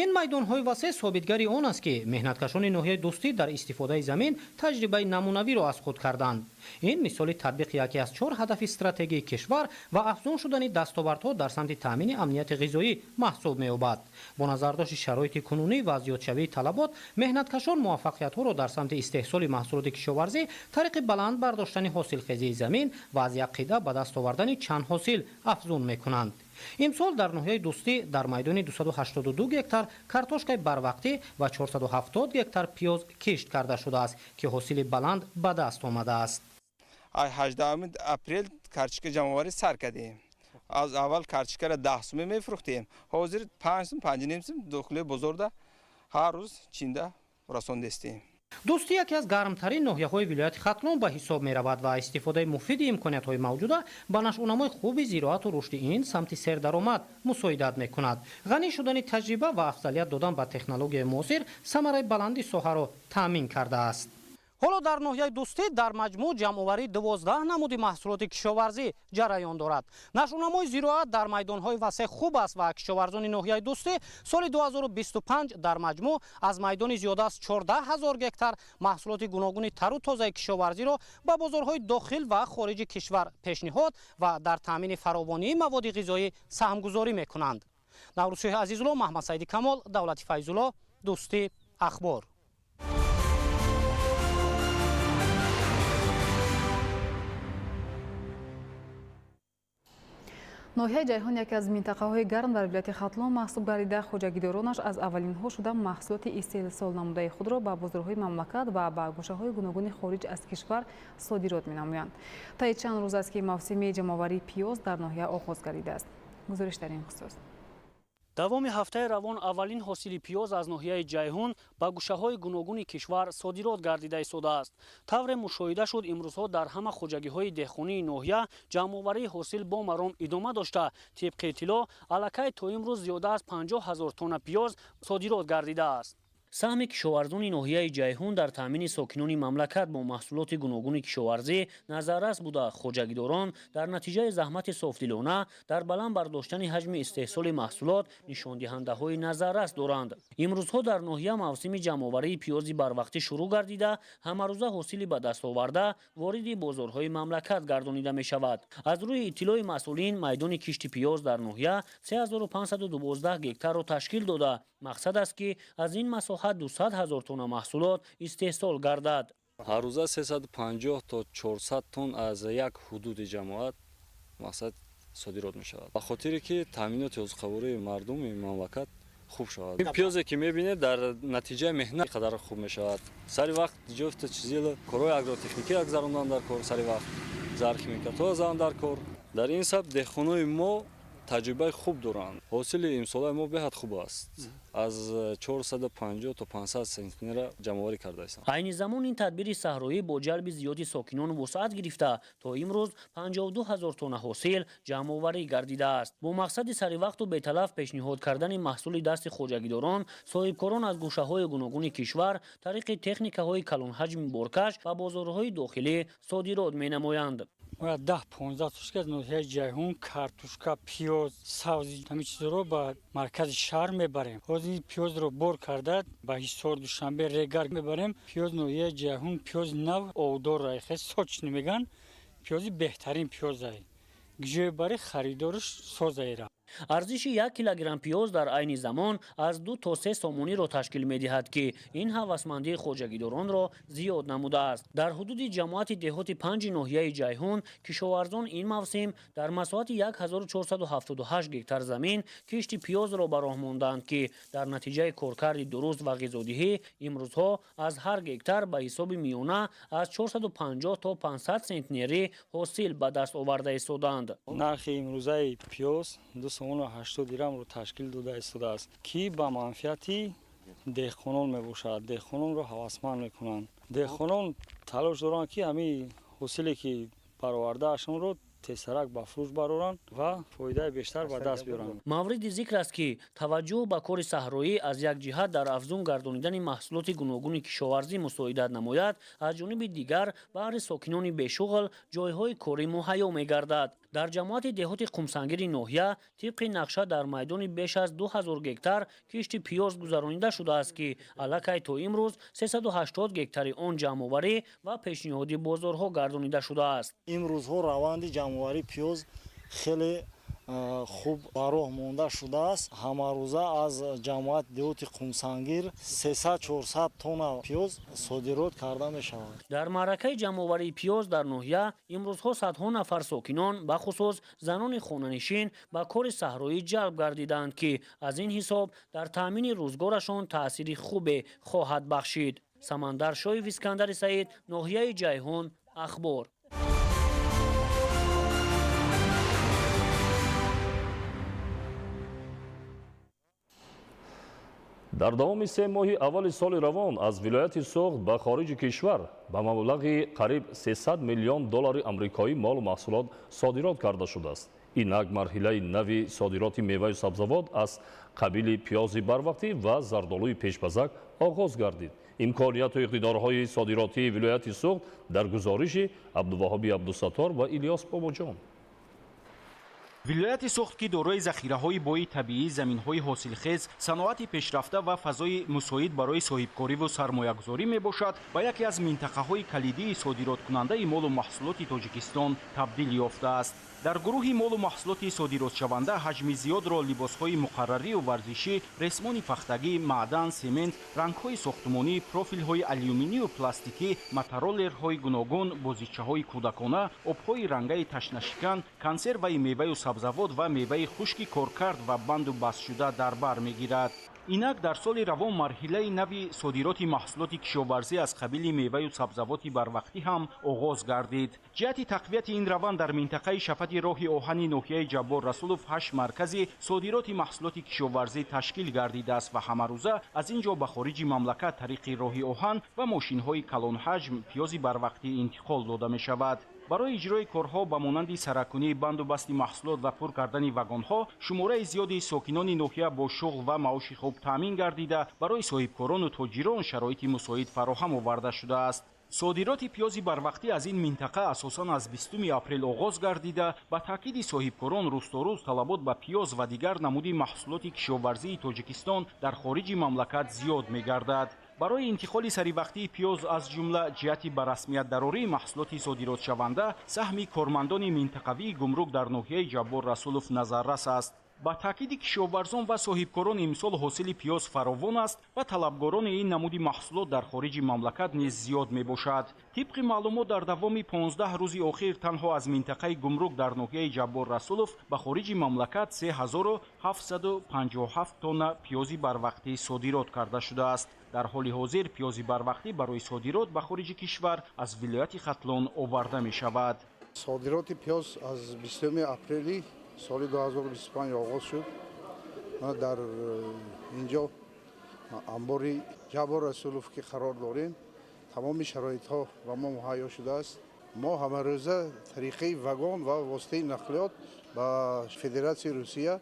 ин майдонҳои васеъ собитгари он аст ки меҳнаткашони ноҳияи дӯстӣ дар истифодаи замин таҷрибаи намунавиро аз худ карданд. ин мисоли татбиқи яке аз 4 ҳадафи стратегии кишвар ва афзун шудани дастовардҳо дар самти таъмини амнияти ғизоӣ маҳсуб меёбад. бо назардошти шароити кунунӣ ва зиёдшавии талабот, меҳнаткашон муваффақиятҳоро дар самти истеҳсоли маҳсулоти кишоварзӣ тариқи баланд бардоштани ҳосилхезии замин ва аз як қида ба даст овардани чанд ҳосил афзун мекунанд. имсол дар ноҳияи дӯстӣ дар майдони 282 гектар картошкаи барвақтӣ ва 470 гектар пиёз кишт карда шудааст ки ҳосили баланд ба даст омадааст. 18 апрел картошка ҷамъоварӣ сар кардем. аз аввал картошкаро 10 сум мефурӯхтем. ҳозир 5 сум 5.5 сум дохили бозорда ҳар рӯз чинда расондастем. дӯстӣ яке аз гармтарин ноҳияҳои вилояти Хатлон ба ҳисоб меравад ва истифодаи муфиди имкониятҳои мавҷуда ба нашъунамои хуби зироату рушди ин самти сердаромад мусоидат мекунад. ғанӣ шудани таҷриба ва афзалият додан ба технологияи муосир самараи баланди соҳаро таъмин кардааст. ҳоло дар ноҳияи дӯстӣ дар маҷмӯъ ҷамъоварии 12 намуди маҳсулоти кишоварзӣ ҷараён дорад. нашъунамои зироат дар майдонҳои васеъ хуб аст ва кишоварзони ноҳияи дӯстӣ соли 2025 дар маҷмӯъ аз майдони зиёда аз 14000 гектар маҳсулоти гуногуни тару тозаи кишоварзиро ба бозорҳои дохил ва хориҷи кишвар пешниҳод ва дар таъмини фаровонии маводи ғизоӣ саҳмгузорӣ мекунанд. наврӯзшоҳи Азизулло, Маҳмад Саиди Камол, Давлати Файзулло, Дӯстӣ, Ахбор. ноҳияи ҷайҳон яке аз минтақаҳои гарм дар вилояти Хатлон маҳсуб гардида, хоҷагидоронаш аз аввалинҳо шуда маҳсулоти истеҳсол намудаи худро ба бозорҳои мамлакат ва ба гӯшаҳои гуногуни хориҷ аз кишвар содирот менамоянд. таи чанд рӯз аст ки мавсими ҷамъоварии пиёз дар ноҳия оғоз гардидааст. гузориш дар ин хусус. давоми ҳафтаи равон аввалин ҳосили пиёз аз ноҳияи ҷайҳун ба гӯшаҳои гуногуни кишвар содирот гардида истодааст. тавре мушоҳида шуд имрӯзҳо дар ҳама хуҷагиҳои деҳқонии ноҳия ҷамъоварии ҳосил бо маром идома дошта, тибқи иттилоъ аллакай то имрӯз зиёда аз 50 000 тонна пиёз содирот гардидааст. саҳми кишоварзони ноҳияи ҷайҳун дар таъмини сокинони мамлакат бо маҳсулоти гуногуни кишоварзӣ назаррас буда хоҷагидорон дар натиҷаи заҳмати софдилона дар баланд бардоштани ҳаҷми истеҳсоли маҳсулот нишондиҳандаҳои назаррас доранд. имрӯзҳо дар ноҳия мавсими ҷамъоварии пиёзи барвақтӣ шурӯъ гардида, ҳамарӯза ҳосили ба дастоварда вориди бозорҳои мамлакат гардонида мешавад. аз рӯи иттилои масъулин, майдони кишти пиёз дар ноҳия 3512 гектарро ташкил дода, мақсад аст ки аз ин масоҳат 200 000 тонна маҳсулот истеҳсол гардад. ҳаррӯза 350 то 400 тонн аз як ҳудуди ҷамоат мақсад содирот мешавад. ба хотире ки таъминоти озуқавории мардуми мамлакат хуб шавад. ин пиёзе ки мебинед дар натиҷаи меҳнат қадар хуб мешавад. сари вақт ҷуфта чизи корҳои агротехникӣ гузарондан дар кор, сари вақт зархимикатҳо зан дар кор. дар ин сабаб деҳқонои мо таҷрибаи хуб доранд. ҳосили имсолаи мо беҳад хуб аст. аз 450 то 500 центнера ҷамъоварӣ кардаистам. айни замон ин тадбири саҳроӣ бо ҷалби зиёди сокинон вусъат гирифта, то имрӯз 52 000 тонна ҳосил ҷамъоварӣ гардидааст. бо мақсади саривақту беталаф пешниҳод кардани маҳсули дасти хоҷагидорон, соҳибкорон аз гӯшаҳои гуногуни кишвар тариқи техникаҳои калонҳаҷми боркаш ба бозорҳои дохилӣ содирот менамоянд. 10-15 тушка аз ноҳияи ҷайҳун картошка, пиёз, сабзи ҳамин чизро ба маркази шаҳр мебарем. ҳозир пиёзро бор карда ба ҳисор, душанбе, регар мебарем. пиёз ноҳияи ҷайҳун пиёзи нав овдор хес сочни меган. пиёзи беҳтарин пиёзай. гиҷоибари харидориш созаира. арзиши 1 килограмм пиёз дар айни замон аз 2 то 3 сомониро ташкил медиҳад ки ин ҳавасмандии хоҷагидоронро зиёд намудааст. дар ҳудуди ҷамоати деҳоти 5 ноҳияи ҷайҳун кишоварзон ин мавсим дар масоҳати 1478 гектар замин кишти пиёзро ба роҳ монданд ки дар натиҷаи коркарди дуруст ва ғизодиҳӣ имрӯзҳо аз ҳар гектар ба ҳисоби миёна аз 450 то 500 центнерӣ ҳосил ба даст оварда истоданд. нархи имрӯзаи пиёз 280 дирҳамро ташкил дода истодааст, ки ба манфиати деҳқонон мебошад. деҳқононро ҳавасманд мекунанд. деҳқонон талош доранд ки ҳамин ҳосиле ки баровардаашонро тезтарак ба фурӯш бароранд ва фоидаи бештар ба даст биёранд. мавриди зикр аст ки таваҷҷӯҳ ба кори саҳроӣ аз як ҷиҳат дар афзун гардонидани маҳсулоти гуногуни кишоварзӣ мусоидат намояд, аз ҷониби дигар баҳри сокинони бешуғл ҷойҳои корӣ муҳайё мегардад. дар ҷамоати деҳоти қумсангири ноҳия тибқи нақша дар майдони беш аз 2000 гектар кишти пиёз гузаронида шудааст ки аллакай то имрӯз 380 гектари он ҷамъоварӣ ва пешниҳоди бозорҳо гардонида шудааст. имрӯзҳо раванди ҷамъоварии пиёз хеле хуб ба роҳ монда шудааст. ҳамарӯза аз ҷамоати деҳоти қумсангир 300-400 тонна пиёз содирот карда мешавад. дар маъракаи ҷамъоварии пиёз дар ноҳия имрӯзҳо садҳо нафар сокинон бахусус занони хонанишин ба кори саҳроӣ ҷалб гардиданд ки аз ин ҳисоб дар таъмини рӯзгорашон таъсири хубе хоҳад бахшид. самандар шоев, искандари саид, ноҳияи ҷайҳун, ахбор. дар давоми 3 моҳи аввали соли равон аз вилояти Соғд ба хориҷи кишвар ба маблағи қариб 300 миллион доллари амрикоӣ молу маҳсулот содирот карда шудааст. инак марҳилаи нави содироти меваю сабзавот аз қабили пиёзи барвақтӣ ва зардолуи пешбазак оғоз гардид. имконияту иқтидорҳои содиротии вилояти Соғд дар гузориши Абдуваҳоби Абдусаттор ва Илёс Бобоҷон. вилояти Соғд ки дорои захираҳои бои табиӣ, заминҳои ҳосилхез, саноати пешрафта ва фазои мусоид барои соҳибкориву сармоягузорӣ мебошад, ба яке аз минтақаҳои калидии содироткунандаи молу маҳсулоти Тоҷикистон табдил ёфтааст. дар гурӯҳи молу маҳсулоти содиротшаванда ҳаҷми зиёдро либосҳои муқаррарию варзишӣ, ресмони пахтагӣ, маъдан, семент, рангҳои сохтумонӣ, профилҳои алюминию пластикӣ, мотороллерҳои гуногун, бозичаҳои кӯдакона, обҳои рангаи ташнашикан, консерваи меваю сабзавот ва меваи хушки коркард ва банду бастшуда дар бар мегирад. инак дар соли равон марҳилаи нави содироти маҳсулоти кишоварзӣ аз қабили меваю сабзавоти барвақтӣ ҳам оғоз гардид. ҷиҳати тақвияти ин раванд дар минтақаи шафати роҳи оҳани ноҳияи Ҷаббор Расулов 8 маркази содироти маҳсулоти кишоварзӣ ташкил гардидааст ва ҳамарӯза аз ин ҷо ба хориҷи мамлакат тариқи роҳи оҳан ва мошинҳои калонҳаҷм пиёзи барвақтӣ интиқол дода мешавад. барои иҷрои корҳо ба монанди саракунии бандубасти маҳсулот ва пур кардани вагонҳо шумораи зиёди сокинони ноҳия бо шуғл ва маоши хуб таъмин гардида барои соҳибкорону тоҷирон шароити мусоид фароҳам оварда шудааст. содироти пиёзи барвақтӣ аз ин минтақа асосан аз 20 апрел оғоз гардида ба таъкиди соҳибкорон рӯзторӯз талабот ба пиёз ва дигар намуди маҳсулоти кишоварзии тоҷикистон дар хориҷи мамлакат зиёд мегардад. барои интиқоли саривақтии пиёз аз ҷумла ҷиҳати ба расмиятдарории маҳсулоти содиротшаванда саҳми кормандони минтақавии гумрук дар ноҳияи Ҷаббор Расулов назаррас аст. ба таъкиди кишоварзон ва соҳибкорон имсол ҳосили пиёз фаровон аст ва талабгорони ин намуди маҳсулот дар хориҷи мамлакат низ зиёд мебошад. тибқи маълумот дар давоми 15 рӯзи охир танҳо аз минтақаи гумрук дар ноҳияи Ҷаббор Расулов ба хориҷи мамлакат 3757 тонна пиёзи барвақтӣ содирот карда шудааст. дар ҳоли ҳозир пиёзи барвақтӣ барои содирот ба хориҷи кишвар аз вилояти Хатлон оварда мешавад. содироти пиёз аз 20 апрели соли 2025 оғоз шуд. дар инҷо амбори Ҷаббор Расулов ки қарор дорем, тамоми шароитҳо ба мо муҳайё шудааст. мо ҳамарӯза тариқаи вагон ва воситаи нақлиёт ба Федератсияи Русия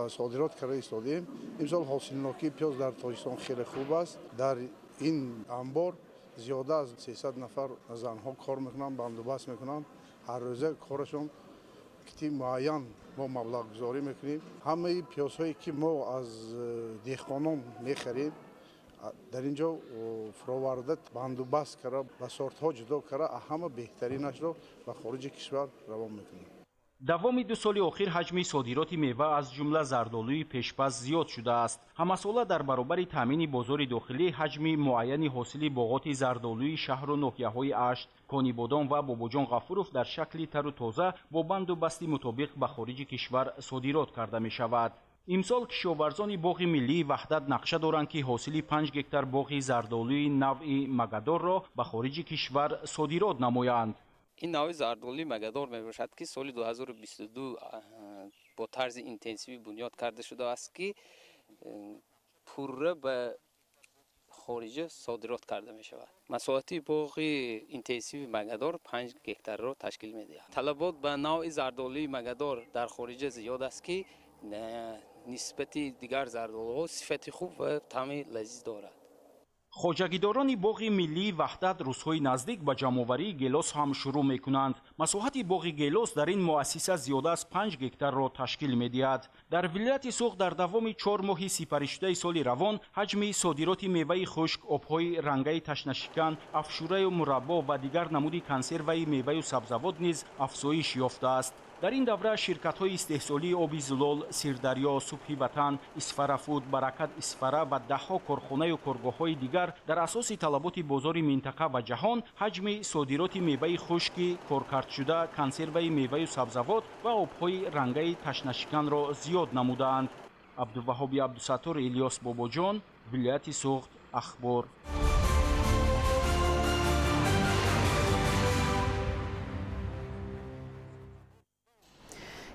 содирот карда истодем. имсол ҳосилнокии пиёз дар Тоҷикистон хеле хуб аст. дар ин амбор зиёда аз 300 нафар занҳо кор мекунанд, бандубаст мекунанд. ҳар рӯза корашон кити муайян мо маблағгузорӣ мекунем. ҳамаи пиёзҳое ки мо аз деҳқонон мехарем дар ин ҷо фуроварда бандубаст карда ба сортҳо ҷудо карда ҳама беҳтаринашро ба хориҷи кишвар равон мекунем. давоми 2 соли охир ҳаҷми содироти мева аз ҷумла зардолӯи пешпаз зиёд шудааст. ҳамасола дар баробари таъмини бозори дохилӣ ҳаҷми муайяни ҳосили боғоти зардолӯи шаҳру ноҳияҳои Ашт, Конибодон ва Бобоҷон Ғафуров дар шакли тару тоза бо банду басти мутобиқ ба хориҷи кишвар содирот карда мешавад. имсол кишоварзони боғи миллии ваҳдат нақша доранд ки ҳосили 5 гектар боғи зардолӯи навъи Магадорро ба хориҷи кишвар содирот намоянд. ин навъи зардолии Магадор мебошад ки соли 2022 бо тарзи интенсиви бунёд карда шудааст ки пурра ба хориҷа содирот карда мешавад. масоҳати боғи интенсиви Магадор 5 гектарро ташкил медиҳад. талабот ба навъи зардолии Магадор дар хориҷа зиёд аст ки нисбати дигар зардолиҳо сифати хуб ва таъми лазиз дорад. хоҷагидорони боғи миллии ваҳдат рӯзҳои наздик ба ҷамъоварии гелос ҳам шурӯъ мекунанд. масоҳати боғи гелос дар ин муассиса зиёда аз 5 гектарро ташкил медиҳад. дар вилояти Суғ дар давоми 4 моҳи сипаришудаи соли равон ҳаҷми содироти меваи хушк, обҳои рангаи ташнашикан, афшураю мураббо ва дигар намуди консерваи меваю сабзавот низ афзоиш ёфтааст. дар ин давра ширкатҳои истеҳсолии оби зулол, Сирдарё, Субҳи Ватан, Исфарафуд, Баракат Исфара ва даҳҳо корхонаю коргоҳҳои дигар дар асоси талаботи бозори минтақа ва ҷаҳон ҳаҷми содироти меваи хушки, коркардшуда, консерваи меваю сабзавот ва обҳои рангаи ташнашиканро зиёд намудаанд. Абдуваҳоби Абдусаттор, Илёс Бобоҷон, вилояти Суғд, Ахбор.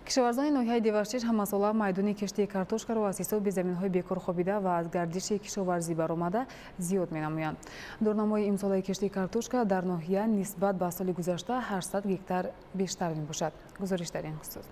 кишоварзони ноҳияи Девашчиш ҳамасола майдони киштии картошкаро аз ҳисоби заминҳои бекор хобида ва аз гардиши кишоварзӣ баромада зиёд менамоянд. дурнамои имсолаи киштии картошка дар ноҳия нисбат ба соли гузашта 800 гектар бештар мебошад. гузориш дар ин хусус.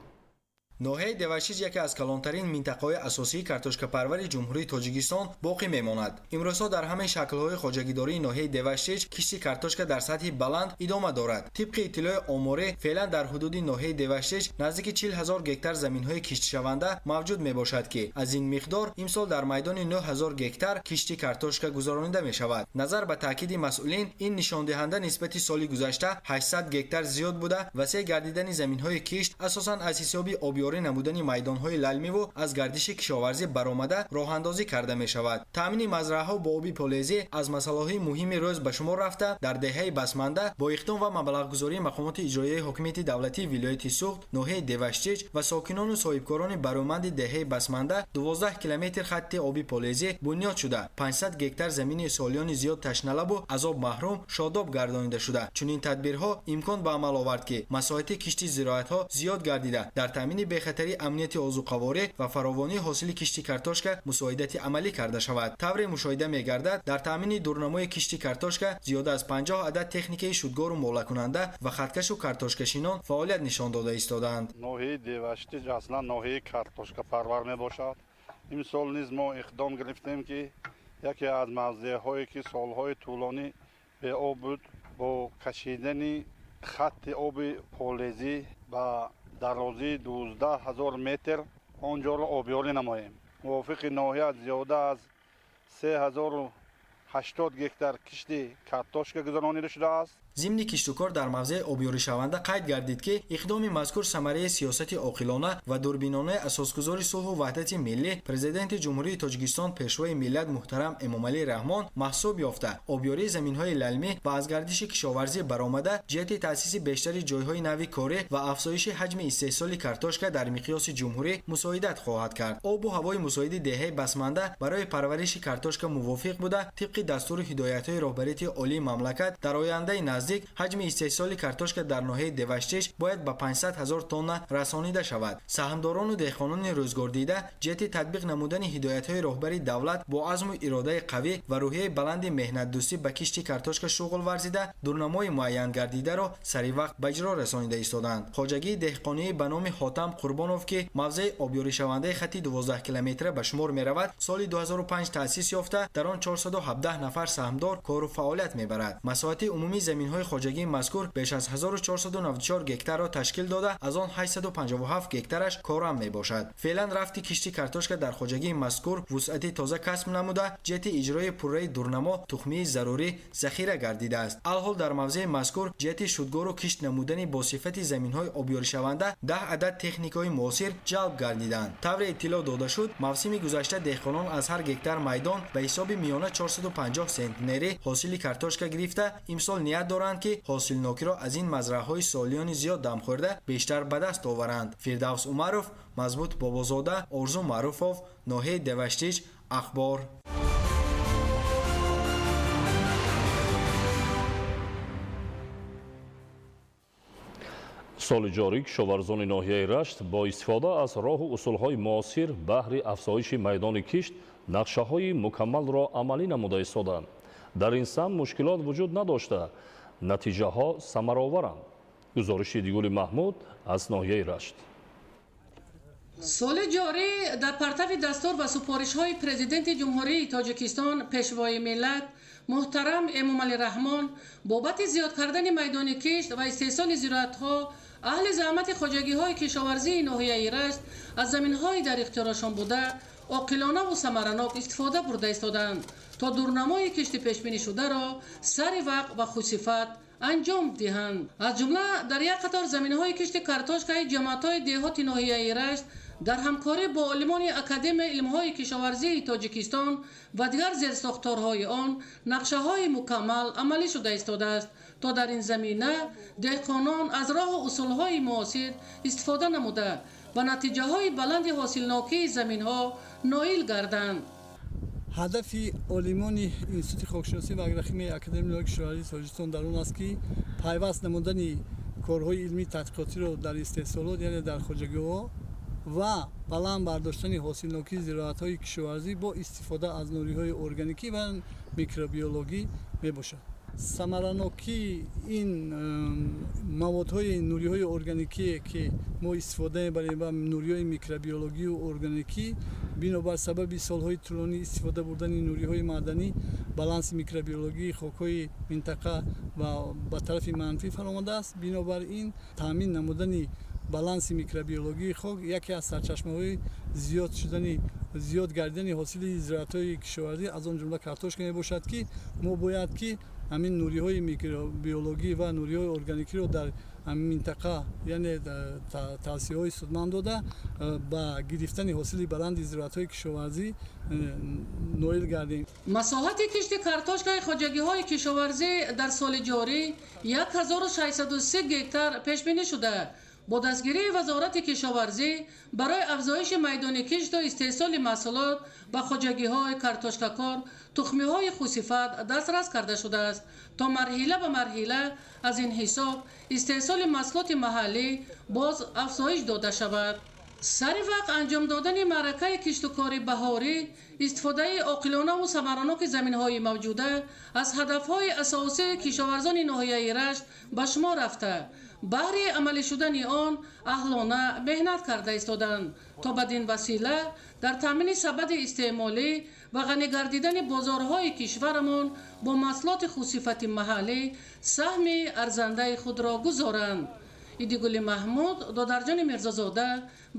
ноҳияи Девашчиш яке аз калонтарин минтақаҳои асосии картошкапарвари ҷумҳурии Тоҷикистон боқӣ мемонад. имрӯзҳо дар ҳамаи шаклҳои хоҷагидории ноҳияи Девашчиш кишти картошка дар сатҳи баланд идома дорад. тибқи иттилои оморӣ феълан дар ҳудуди ноҳияи Девашчиш наздики 40 000 гектар заминҳои киштишаванда мавҷуд мебошад ки аз ин миқдор имсол дар майдони 9 000 гектар кишти картошка гузаронида мешавад. назар ба таъкиди масъулин ин нишондиҳанда нисбати соли гузашта 800 гектар зиёд буда васеъ гардидани заминҳои кишт асосан аз ҳисоби обиёрии обёрӣ намудани майдонҳои лалмиву аз гардиши кишоварзӣ баромада роҳандозӣ карда мешавад. таъмини мазраъаҳо бо оби полезӣ аз масъалаҳои муҳими рӯз ба шумор рафта, дар деҳаи басманда бо иқдом ва маблағгузории мақомоти иҷроияи ҳокимияти давлатии вилояти Суғд, ноҳияи Деваштич ва сокинону соҳибкорони баромади деҳаи басманда 12 километр хатти оби полезӣ бунёд шуда, 500 гектар замини солиёни зиёд ташналабу аз об маҳрум шодоб гардонида шуда. чунин тадбирҳо имкон ба амал овард ки масоҳати кишти зироатҳо зиёд гардида дар таъмини бехатарии амнияти озуқаворӣ ва фаровонии ҳосили кишти картошка мусоидати амалӣ карда шавад. тавре мушоҳида мегардад дар таъмини дурнамои кишти картошка зиёда аз 50 адад техникаи шудгору молакунанда ва хаткашу картошкашинон фаъолият нишон дода истодаанд. ноҳияи Деваштич аслан ноҳияи картошкапарвар мебошад. имсол низ мо иқдом гирифтем ки яке аз мавзеъҳое ки солҳои тӯлонӣ беоб буд, бо кашидани хатти оби полезӣ ба дарозии 12 000 метр онҷоро обёрӣ намоем. мувофиқи ноҳия зиёда аз 3080 гектар кишти картошка гузаронида шудааст. зимни киштукор дар мавзеъи обёришаванда қайд гардид ки иқдоми мазкур самараи сиясати оқилона ва дурбинонаи асосгузори сулҳу ваҳдати миллӣ президенти ҷумҳурии Тоҷикистон пешвои миллат муҳтарам Эмомалӣ Раҳмон маҳсуб ёфта. обёрии заминҳои лалмӣ ва аз гардиши кишоварзӣ баромада ҷиҳати таъсиси бештари ҷойҳои нави корӣ ва афзоиши ҳаҷми истеҳсоли картошка дар миқёси ҷумҳурӣ мусоидат хоҳад кард. обу ҳавои мусоиди деҳаи басманда барои парвариши картошка мувофиқ буда, тибқи дастуру ҳидоятҳои роҳбарияти олии мамлакат дар ояндаи наздик ҳаҷми истеҳсоли картошка дар ноҳияи Деваштич бояд ба 500 000 тонна расонида шавад. саҳмдорону деҳқонони рӯзгордида ҷиҳати татбиқ намудани ҳидоятҳои роҳбари давлат бо азму иродаи қавӣ ва рӯҳияи баланди меҳнатдӯстӣ ба кишти картошка шуғл варзида, дурнамои муайян гардидаро сари вақт ба иҷро расонида истоданд. хоҷагии деҳқонии ба номи Хотам Қурбонов ки мавзеъи обёришавандаи хатти 12 километра ба шумор меравад, соли 2005 таъсис ёфта, дар он 417 нафар саҳмдор кору фаъолият мебарад. масоҳати умумии заминҳои хоҷагии мазкур беш аз 1494 гектарро ташкил дода, аз он 857 гектараш корам мебошад. феълан рафти кишти картошка дар хоҷагии мазкур вусъати тоза касб намуда, ҷиҳати иҷрои пурраи дурнамо тухмии зарурӣ захира гардидааст. алҳол дар мавзеъи мазкур ҷиҳати шудгору кишт намудани босифати заминҳои обёришаванда 10 адад техникаҳои муосир ҷалб гардиданд. тавре иттилоъ дода шуд, мавсими гузашта деҳқонон аз ҳар гектар майдон ба ҳисоби миёна 450 сентнерӣ ҳосили картошка гирифта, имсол ният доранд ки ҳосилнокиро аз ин мазраъаҳои солиёни зиёд дамхӯрда бештар ба даст оваранд. фирдавс Умаров, Мазбут Бобозода, Орзу Маъруфов, ноҳияи Деваштич, Ахбор. соли ҷорӣ кишоварзони ноҳияи Рашт бо истифода аз роҳу усулҳои муосир баҳри афзоиши майдони кишт нақшаҳои мукаммалро амалӣ намуда истоданд. дар ин самт мушкилот вуҷуд надошта, натиҷаҳо самароваранд. гузориши Дигули Маҳмуд аз ноҳияи Рашт. соли ҷорӣ дар партави дастур ва супоришҳои президенти ҷумҳурии Тоҷикистон пешвои миллат муҳтарам Эмомалӣ Раҳмон бобати зиёд кардани майдони кишт ва истеҳсоли зироатҳо аҳли заҳмати хоҷагиҳои кишоварзии ноҳияи Рашт аз заминҳои дар ихтиёрашон буда оқилонаву самаранок истифода бурда истоданд, то дурнамои кишти пешбинишударо сари вақт ва хусифат анҷом диҳанд. аз ҷумла дар як қатор заминҳои кишти картошкаи ҷамоатҳои деҳоти ноҳияи Рашт дар ҳамкорӣ бо олимони Академияи илмҳои кишоварзии Тоҷикистон ва дигар зерсохторҳои он нақшаҳои мукаммал амалӣ шуда истодааст, то дар ин замина деҳқонон аз роҳу усулҳои муосир истифода намуда ба натиҷаҳои баланди ҳосилнокии заминҳо ноил гарданд. ҳадафи олимони институти хокшиносӣ ва агрохимияи Академияи кишоварзии Тоҷикистон дар он аст ки пайваст намудани корҳои илмии тадқиқотиро дар истеҳсолот, яъне дар хоҷагиҳо ва баланд бардоштани ҳосилнокии зироатҳои кишоварзӣ бо истифода аз нуриҳои органикӣ ва микробиологӣ мебошад. самаранокии ин маводҳои нуриҳои органикие ки мо истифода мебарем ва нуриҳои микробиологию органикӣ бинобар сабаби солҳои тӯлонӣ истифода бурдани нуриҳои маъданӣ баланси микробиологии хокҳои минтақа ва ба тарафи манфӣ фаромадааст. бинобар ин таъмин намудани баланси микробиологии хок яке аз сарчашмаҳои зиёд гардидани ҳосили зироатҳои кишоварзӣ аз он ҷумла картошка мебошад ки мо бояд ки ҳамин нуриҳои микробиологӣ ва нуриҳои органикиро дар минтақа яъне тавсияҳои судманд дода ба гирифтани ҳосили баланди зироатҳои кишоварзӣ ноил гардем. масоҳати кишти картошкаи хоҷагиҳои кишоварзӣ дар соли ҷорӣ 1603 гектар пешбинӣ шуда бо дастгирии вазорати кишоварзӣ барои афзоиши майдони кишту истеҳсоли маҳсулот ба хоҷагиҳои картошкакор тухмиҳои хусифат дастрас карда шудааст то марҳила ба марҳила аз ин ҳисоб истеҳсоли маҳсулоти маҳаллӣ боз афзоиш дода шавад. сари вақт анҷом додани маъракаи киштукори баҳорӣ истифодаи оқилонаву самараноки заминҳои мавҷуда аз ҳадафҳои асосии кишоварзони ноҳияи Рашт ба шумор рафта баҳри амалӣ шудани он аҳлона меҳнат карда истоданд то бадин васила дар таъмини сабади истеъмолӣ ва ғанӣ гардидани бозорҳои кишварамон бо маҳсулоти хусифати маҳаллӣ саҳми арзандаи худро гузоранд. идигули маҳмуд, додарҷони мирзозода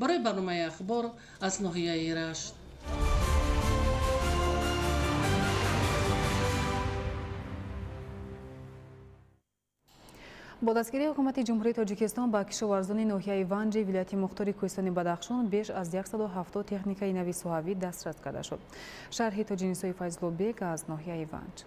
барои барномаи ахбор аз ноҳияи Рашт. бо дастгирии ҳукумати ҷумҳурии тоҷикистон ба кишоварзони ноҳияи Ванҷи вилояти мухтори Кӯҳистони Бадахшон беш аз 170 техникаи нави соҳавӣ дастрас карда шуд. шарҳи Тоҷинисои Файзлобек аз ноҳияи Ванҷ.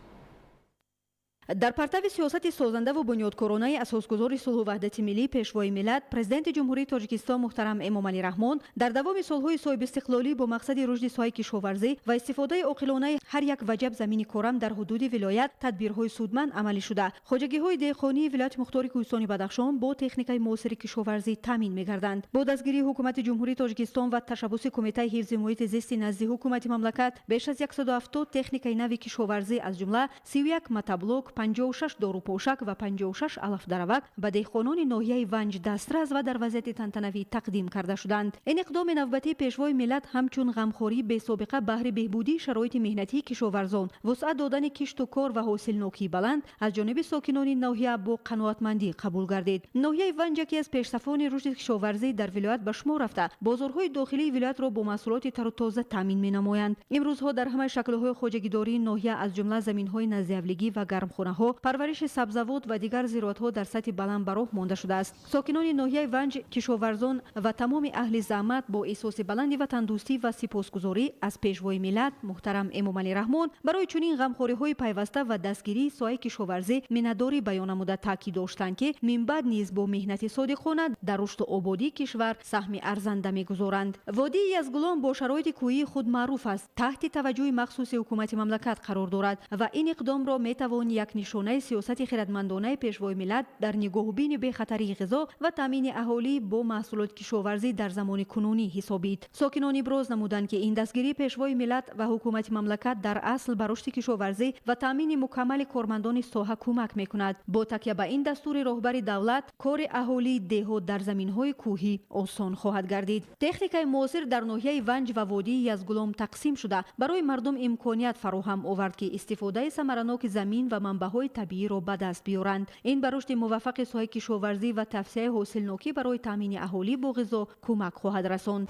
дар партави сиёсати созандаву бунёдкоронаи асосгузори сулҳу ваҳдати миллӣ пешвои миллат президенти ҷумҳурии тоҷикистон муҳтарам Эмомалӣ Раҳмон дар давоми солҳои соҳибистиқлолӣ бо мақсади рушди соҳаи кишоварзӣ ва истифодаи оқилонаи ҳар як ваҷаб замини корам дар ҳудуди вилоят тадбирҳои судманд амалӣ шуда хоҷагиҳои деҳқонии вилояти мухтори Кӯҳистони Бадахшон бо техникаи муосири кишоварзӣ таъмин мегарданд. бо дастгирии ҳукумати ҷумҳурии тоҷикистон ва ташаббуси кумитаи ҳифзи муҳити зисти назди ҳукумати мамлакат беш аз 170 техникаи нави кишоварзӣ аз ҷумла 31 матаблок, 56 дорупошак ва 56 алафдаравак ба деҳқонони ноҳияи Ванҷ дастрас ва дар вазъияти тантанавӣ тақдим карда шуданд. ин иқдоми навбатии пешвои миллат ҳамчун ғамхорӣ бесобиқа баҳри беҳбудии шароити меҳнатии кишоварзон, вусъат додани кишту кор ва ҳосилнокии баланд аз ҷониби сокинони ноҳия бо қаноатмандӣ қабул гардид. ноҳияи Ванҷ яке аз пешсафони рушди кишоварзӣ дар вилоят ба шумор рафта бозорҳои дохилии вилоятро бо маҳсулоти тару тоза таъмин менамоянд. имрӯзҳо дар ҳамаи шаклҳои хоҷагидории ноҳия аз ҷумла заминҳои наздиавлигӣ ва гармхонаҳо парвариши сабзавот ва дигар зироатҳо дар сатҳи баланд ба роҳ монда шудааст. сокинони ноҳияи Ванҷ, кишоварзон ва тамоми аҳли заҳмат бо эҳсоси баланди ватандӯстӣ ва сипосгузорӣ аз пешвои миллат муҳтарам Эмомалӣ Раҳмон барои чунин ғамхориҳои пайваста ва дастгирии соҳаи кишоварзӣ миннатдорӣ баён намуда таъкид доштанд ки минбаъд низ бо меҳнати содиқона дар рушду ободии кишвар саҳми арзанда мегузоранд. водии Язгулон бо шароити кӯҳии худ маъруф аст, таҳти таваҷҷӯҳи махсуси ҳукумати мамлакат қарор дорад ва ин иқдомро метавон як нишонаи сиёсати хиратмандонаи пешвои миллат дар нигоҳубини бехатарии ғизо ва таъмини аҳолӣ бо маҳсулоти кишоварзӣ дар замони кунунӣ ҳисобид. сокинон иброз намуданд ки ин дастгирии пешвои миллат ва ҳукумати мамлакат дар асл ба рушди кишоварзӣ ва таъмини мукаммали кормандони соҳа кӯмак мекунад. бо такя ба ин дастури роҳбари давлат кори аҳолии деҳот дар заминҳои кӯҳӣ осон хоҳад гардид. техникаи муосир дар ноҳияи Ванҷ ва водии Язгулом тақсим шуда барои мардум имконият фароҳам овард ки истифодаи самараноки замин ва манбаъҳои табииро ба даст биёранд. ин ба рушди муваффақи соҳаи кишоварзӣ ва тавсияи ҳосилнокӣ барои таъмини аҳолӣ бо ғизо кӯмак хоҳад расонд.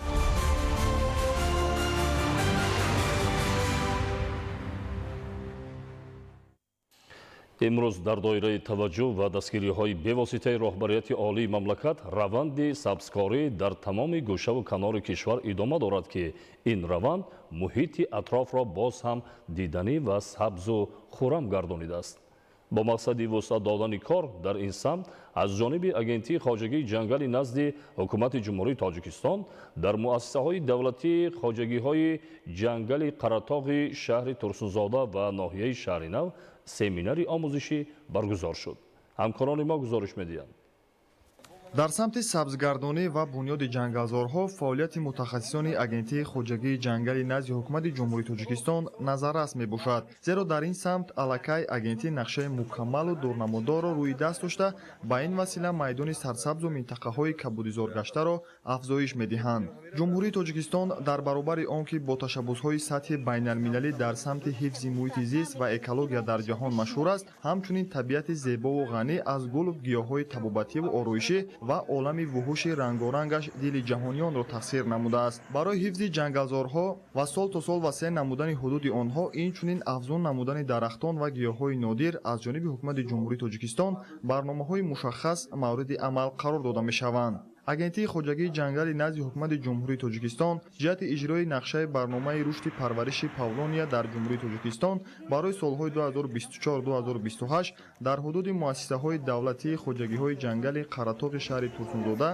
имрӯз дар доираи таваҷҷӯҳ ва дастгириҳои бевоситаи роҳбарияти олии мамлакат раванди сабзкорӣ дар тамоми гӯшаву канори кишвар идома дорад ки ин раванд муҳити атрофро боз ҳам диданӣ ва сабзу хӯрам гардонидааст. бо мақсади вусъат додани кор дар ин самт аз ҷониби агентии хоҷагии ҷангали назди ҳукумати ҷумҳурии тоҷикистон дар муассисаҳои давлатии хоҷагиҳои ҷангали қаратоғи шаҳри Турсунзода ва ноҳияи шаҳри нав семинари омӯзишӣ баргузор шуд. ҳамкорони мо гузориш медиҳанд. дар самти сабзгардонӣ ва бунёди ҷангалзорҳо фаъолияти мутахассисони агентии хоҷагии ҷангали назди ҳукумати ҷумҳурии тоҷикистон назаррас мебошад, зеро дар ин самт аллакай агентӣ нақшаи мукаммалу дурнамудорро рӯи даст дошта ба ин васила майдони сарсабзу минтақаҳои кабудизоргаштаро афзоиш медиҳанд. ҷумҳурии тоҷикистон дар баробари он ки бо ташаббусҳои сатҳи байналмилалӣ дар самти ҳифзи муҳити зист ва экология дар ҷаҳон машҳур аст, ҳамчунин табиати зебову ғанӣ аз гулу гиёҳҳои табобативу ороишӣ ва олами вуҳуши рангорангаш дили ҷаҳонiyonро тасхир намудааст. барои ҳифзи ҷангалзорҳо ва сол то сол васеъ намудани ҳудуди онҳо, инчунин афзун намудани дарахтон ва гиёҳҳои нодир аз ҷониби ҳукумати ҷумҳурии Тоҷикистон барномаҳои мушаххас мавриди амал қарор дода мешаванд. агентии хоҷагии ҷангали назди ҳукумати ҷумҳурии Тоҷикистон ҷиҳати иҷрои нақшаи барномаи рушди парвариши павлония дар ҷумҳурии Тоҷикистон барои солҳои 2024-2028 дар ҳудуди муассисаҳои давлатии хоҷагиҳои ҷангали Қаратоғи шаҳри Турсунзода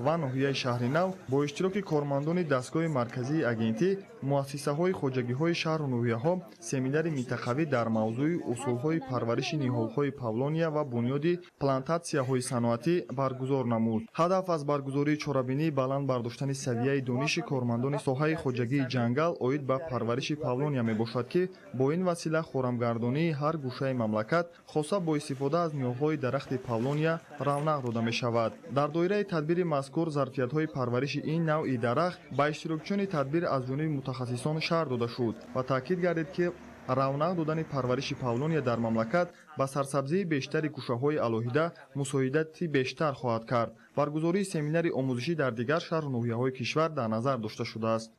ва ноҳияи шаҳри Нав бо иштироки кормандони дастгоҳи марказии агентӣ, муассисаҳои хоҷагиҳои шаҳру ноҳияҳо семинари минтақавӣ дар мавзӯи усулҳои парвариши ниҳолҳои павлония ва бунёди плантатсияҳои саноатӣ баргузор намуд. ҳадаф аз баргузории чорабинии баланд бардоштани савияи дониши кормандони соҳаи хоҷагии ҷангал оид ба парвариши павлония мебошад, ки бо ин васила хӯрамгардонии ҳар гӯшаи мамлакат хоса бо истифода аз нёҳҳои дарахти павлония равнақ дода мешавад. дар доираи тадбири мазкур зарфиятҳои парвариши ин навъи дарахт ба иштирокчиёни тадбир аз ҷониби мутахассисон шарҳ дода шуд ва таъкид гардид, ки равнақ додани парвариши павлония дар мамлакат ба сарсабзии бештари гӯшаҳои алоҳида мусоидати бештар хоҳад кард. баргузории семинари омӯзишӣ дар дигар шаҳру ноҳияҳои кишвар дар назар дошта шудааст.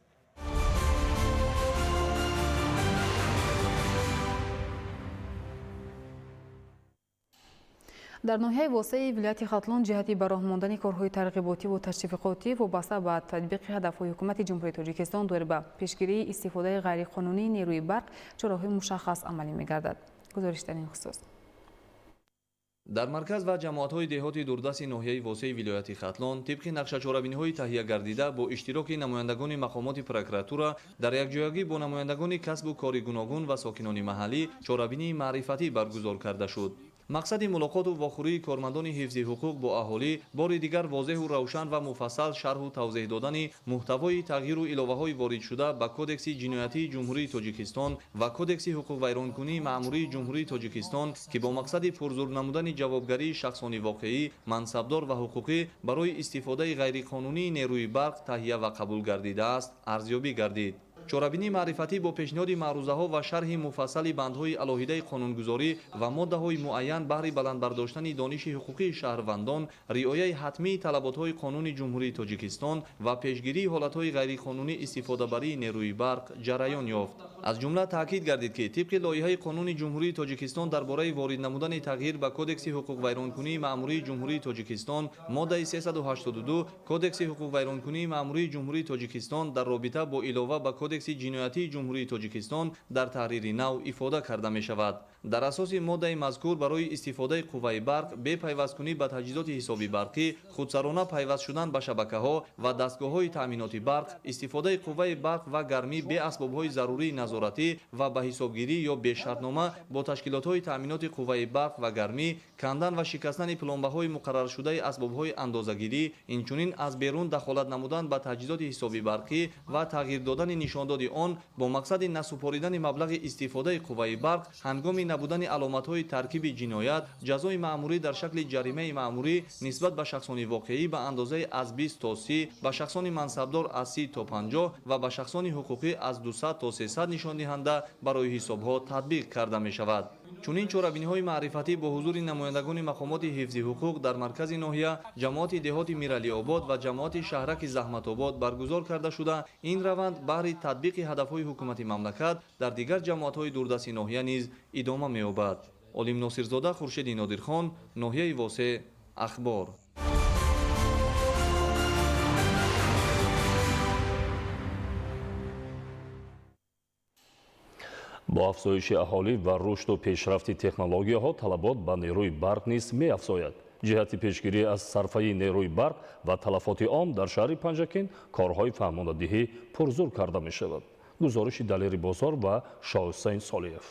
дар ноҳияи восеи вилояти Хатлон ҷиҳати ба роҳ мондани корҳои тарғиботиву ташвиқотӣ вобаста ба татбиқи ҳадафҳои ҳукумати ҷумҳурии Тоҷикистон доир ба пешгирии истифодаи ғайриқонунии нерӯи барқ чораҳои мушаххас амалӣ мегардад. гузориш дар ин хусус. дар марказ ва ҷамоатҳои деҳоти дурдасти ноҳияи восеи вилояти Хатлон тибқи нақшачорабиниҳои таҳия гардида бо иштироки намояндагони мақомоти прокуратура дар якҷоягӣ бо намояндагони касбу кори гуногун ва сокинони маҳаллӣ чорабинии маърифатӣ баргузор карда шуд. мақсади мулоқоту вохӯрии кормандони ҳифзи ҳуқуқ бо аҳолӣ бори дигар возеҳу равшан ва муфассал шарҳу тавзеҳ додани муҳтавои тағйиру иловаҳои воридшуда ба кодекси ҷиноятии ҷумҳурии Тоҷикистон ва кодекси ҳуқуқвайронкунии маъмурии ҷумҳурии Тоҷикистон, ки бо мақсади пурзур намудани ҷавобгарии шахсони воқеӣ, мансабдор ва ҳуқуқӣ барои истифодаи ғайриқонунии нерӯи барқ таҳия ва қабул гардидааст, арзёбӣ гардид. чорабинии маърифатӣ бо пешниҳоди маърузаҳо ва шарҳи муфассали бандҳои алоҳидаи қонунгузорӣ ва моддаҳои муайян баҳри баландбардоштани дониши ҳуқуқии шаҳрвандон, риояи ҳатмии талаботҳои қонуни ҷумҳурии Тоҷикистон ва пешгирии ҳолатҳои ғайриқонунӣ истифодабарии нерӯи барқ ҷараён ёфт. аз ҷумла таъкид гардид, ки тибқи лоиҳаи қонуни ҷумҳурии Тоҷикистон дар бораи ворид намудани тағйир ба кодекси ҳуқуқвайронкунии маъмурии ҷумҳурии Тоҷикистон, моддаи 382 кодекси ҳуқуқвайронкунии маъмурии ҷумҳурии Тоҷикистон дар робита бо илова ба кодекси ҷиноятии ҷумҳурии Тоҷикистон дар таҳрири нав ифода карда мешавад. дар асоси моддаи мазкур барои истифодаи қувваи барқ, бепайвасткунӣ ба таҷҳизоти ҳисоби барқӣ, худсарона пайваст шудан ба шабакаҳо ва дастгоҳҳои таъминоти барқ, истифодаи қувваи барқ ва гармӣ бе асбобҳои зарурии назоратӣ ва ба ҳисобгирӣ ё бешартнома бо ташкилотҳои таъминоти қувваи барқ ва гармӣ, кандан ва шикастани пломбаҳои муқарраршудаи асбобҳои андозагирӣ, инчунин аз берун дахолат намудан ба таҷҳизоти ҳисоби барқӣ ва тағйир додани нишондоди он бо мақсади насупоридани маблағи истифодаи қувваи барқ ҳангоми набудани аломатҳои таркиби ҷиноят, ҷазои маъмурӣ дар шакли ҷаримаи маъмурӣ нисбат ба шахсони воқеӣ ба андозаи аз 20 то 30, ба шахсони мансабдор аз 30 то 50 ва ба шахсони ҳуқуқӣ аз 200 то 300 нишондиҳанда барои ҳисобҳо татбиқ карда мешавад. чунин чорабиниҳои маърифатӣ бо ҳузури намояндагони мақомоти ҳифзи ҳуқуқ дар маркази ноҳия, ҷамоати деҳоти миралиобод ва ҷамоати шаҳраки заҳматобод баргузор карда шуда, ин раванд баҳри татбиқи ҳадафҳои ҳукумати мамлакат дар дигар ҷамоатҳои дурдасти ноҳия низ идома меёбад. олим носирзода, хуршеди нодирхон, ноҳияи восе, ахбор. бо афзоиши аҳолӣ ва рушду пешрафти технологияҳо талабот ба нерӯи барқ низ меафзояд. ҷиҳати пешгирӣ аз сарфаи нерӯи барқ ва талафоти он дар шаҳри Панҷакин корҳои фаҳмондадиҳӣ пурзур карда мешавад. гузориши Далери Бозор ва Шоҳусейн Солиев.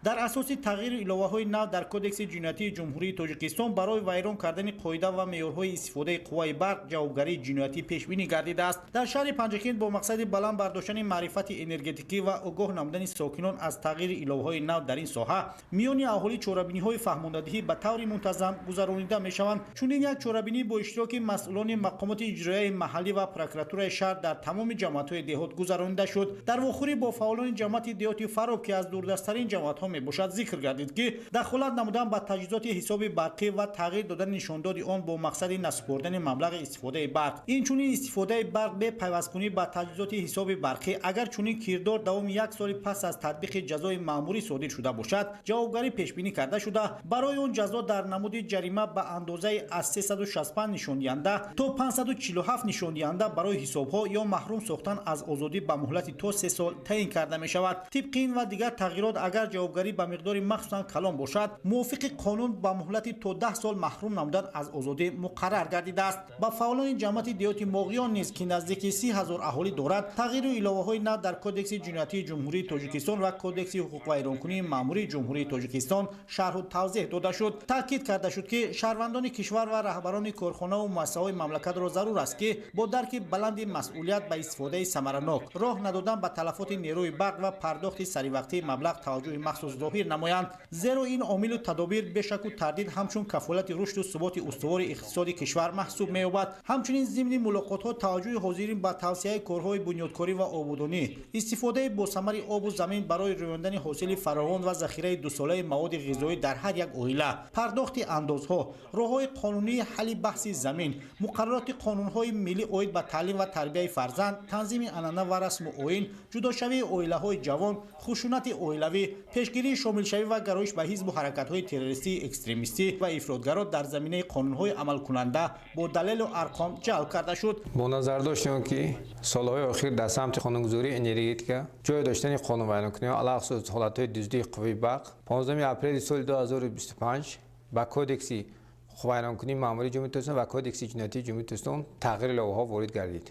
дар асоси тағйири иловаҳои нав дар кодекси ҷиноятии ҷумҳурии Тоҷикистон барои вайрон кардани қоида ва меъёрҳои истифодаи қувваи барқ ҷавобгарии ҷиноятӣ пешбинӣ гардидааст. дар шаҳри Панҷакин бо мақсади баланд бардоштани маърифати энергетикӣ ва огоҳ намудани сокинон аз тағйири иловаҳои нав дар ин соҳа, миёни аҳолӣ чорабиниҳои фаҳмондадиҳӣ ба таври мунтазам гузаронида мешаванд. чунин як чорабинӣ бо иштироки масъулони мақомоти иҷроияи маҳаллӣ ва прокуратураи шаҳр дар тамоми ҷамоатҳои деҳот гузаронида шуд. дар вохӯрӣ бо фаъолони ҷамоати деҳоти Фароб, ки аз дурдасттарин ҷамоатҳо мебошад зикр гардид ки дахолат намудан ба таҷҳизоти ҳисоби барқӣ ва тағйир додани нишондоди он бо мақсади насупордани маблағи истифодаи барқ. Инчунин истифодаи барқ бе пайвасткунӣ ба таҷҳизоти ҳисоби барқӣ агар чунин кирдор давоми 1 соли пас аз татбиқи ҷазои маъмурӣ содир шуда бошад, ҷавобгарӣ пешбинӣ карда шуда, барои он ҷазо дар намуди ҷарима ба андозаи аз 365 нишондиҳанда то 547 нишондиҳанда барои ҳисобҳо ё маҳрум сохтан аз озодӣ ба муҳлати то 3 сол таъин карда мешавад. Тибқи ин ва дигар тағйирот агар ҷавобгарӣ ба миқдори махсусан калон бошад, мувофиқи қонун ба муҳлати то 10 сол маҳрум намудан аз озодӣ муқаррар гардидааст. Ба фаъолони ҷамъияти деҳоти Моғиён низ ки наздики 30 000 аҳолӣ дорад, тағйиру иловаҳои нав дар Кодекси ҷиноятии Ҷумҳурии Тоҷикистон ва Кодекси ҳуқуқвайронкунии маъмурии Ҷумҳурии Тоҷикистон шарҳу тавзеҳ дода шуд. Таъкид карда шуд ки шаҳрвандони кишвар ва раҳбарони корхонаву муассисаҳои мамлакатро зарур аст ки бо дарки баланди масъулият ба истифодаи самаранок, роҳ надодан ба талафоти нерӯи барқ ва пардохти саривақтии маблағ таваҷҷӯҳи махсус зоҳир намоянд, зеро ин омилу тадобир бешаку тардид ҳамчун кафолати рушду суботи устувори иқтисоди кишвар маҳсуб меёбад. Ҳамчунин зимни мулоқотҳо таваҷҷӯҳи ҳозирин ба тавсеяи корҳои бунёдкорӣ ва обудонӣ, истифодаи босамари обу замин барои рӯёндани ҳосили фаровон ва захираи дусолаи маводи ғизоӣ дар ҳар як оила, пардохти андозҳо, роҳҳои қонунии ҳалли баҳси замин, муқаррароти қонунҳои миллӣ оид ба таълим ва тарбияи фарзанд, танзими анъана ва расму оин, ҷудошавии оилаҳои ҷавон, хушунати оилавӣ, пешгирии шомилшавӣ ва гароиш ба ҳизбу ҳаракатҳои террористӣ, экстремистӣ ва ифротгаро дар заминаи қонунҳои амалкунанда бо далелу арқом ҷалб карда шуд. бо назар доштем ки солҳои охир дар самти қонунгузории энергетика ҷой доштани қонунвайронкуниҳо алахсус ҳолатҳои дуздии қувваи барқ 15 апрели соли 2025 ба Кодекси ҳуқуқвайронкунии маъмурии Ҷумҳурии Тоҷикистон ва Кодекси ҷиноятии Ҷумҳурии Тоҷикистон тағйири иловаҳо ворид гардид.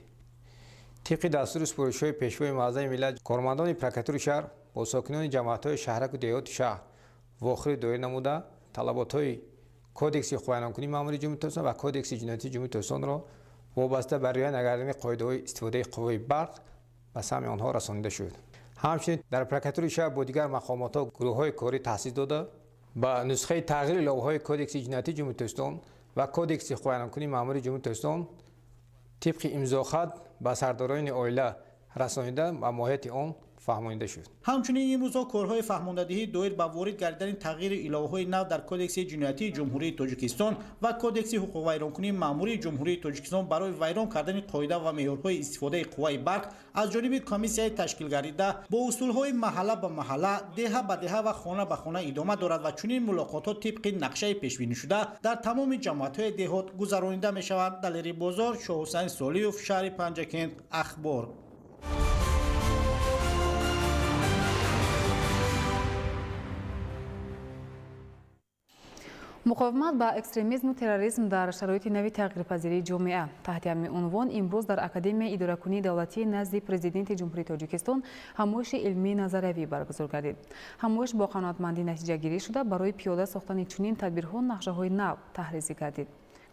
طبق دستور سپارش‌های پیشوای معظم ملت کارمندان پرکاتور شهر با ساکنان جماعت‌های شهرک و دیهات شهر واخر دایر نموده طلبات‌های کدکس حقوق‌های مأموری جمهوری ترکستان و کدکس جنایتی جمهوری ترکستان را وابسته به رعایت نکردن قاعده‌های استفاده قوه برق به سمع آنها رسانیده شد. همچنین در پرکاتور شهر با دیگر مقامات گروه‌های کاری تأسیس داده با نسخه تغییر لایحه‌های کدکس جنایتی جمهوری ترکستان و کدکس حقوق‌های مأموری جمهوری ترکستان طبق امضاءات با سرداران عائله رسانیده و ماهیت آن فهمانده شد. همچنین این روزها کارهای فهماندهی دایر به وارد گردیدن تغییر الهه‌های نو در کدکس جنایتی جمهوری تاجیکستان و کدکس حقوق ویرانکنی مأموری جمهوری تاجیکستان برای ویران کردن قاعده و معیارهای استفاده قوای برق از جانب کمیسیای تشکیل گردیده با اصولهای محله به محله، دهه به دهه و خانه به خانه ادامه دارد و چنین ملاقاتات طبق نقشه پیش بینی شده در تمام جماعت‌های دهات گذرانیده می‌شود. دلیری بازار، شاه حسین سالیوف، شهر پنجکند. اخبار. مقاومت با اکستریمیسم و تروریسم در شرایط نوی تغییرپذیری جامعه تحت همین عنوان امروز در اکادمی اداره‌کنی دولتی نزد پرزیدنت جمهوری تاجیکستان همایش علمی نظریوی برگزار گردید. همایش با قناعتمندی نتیجه گیری شده برای پیاده ساختن چنین تدبیرها نقشه‌های نو طرحریزی گردید.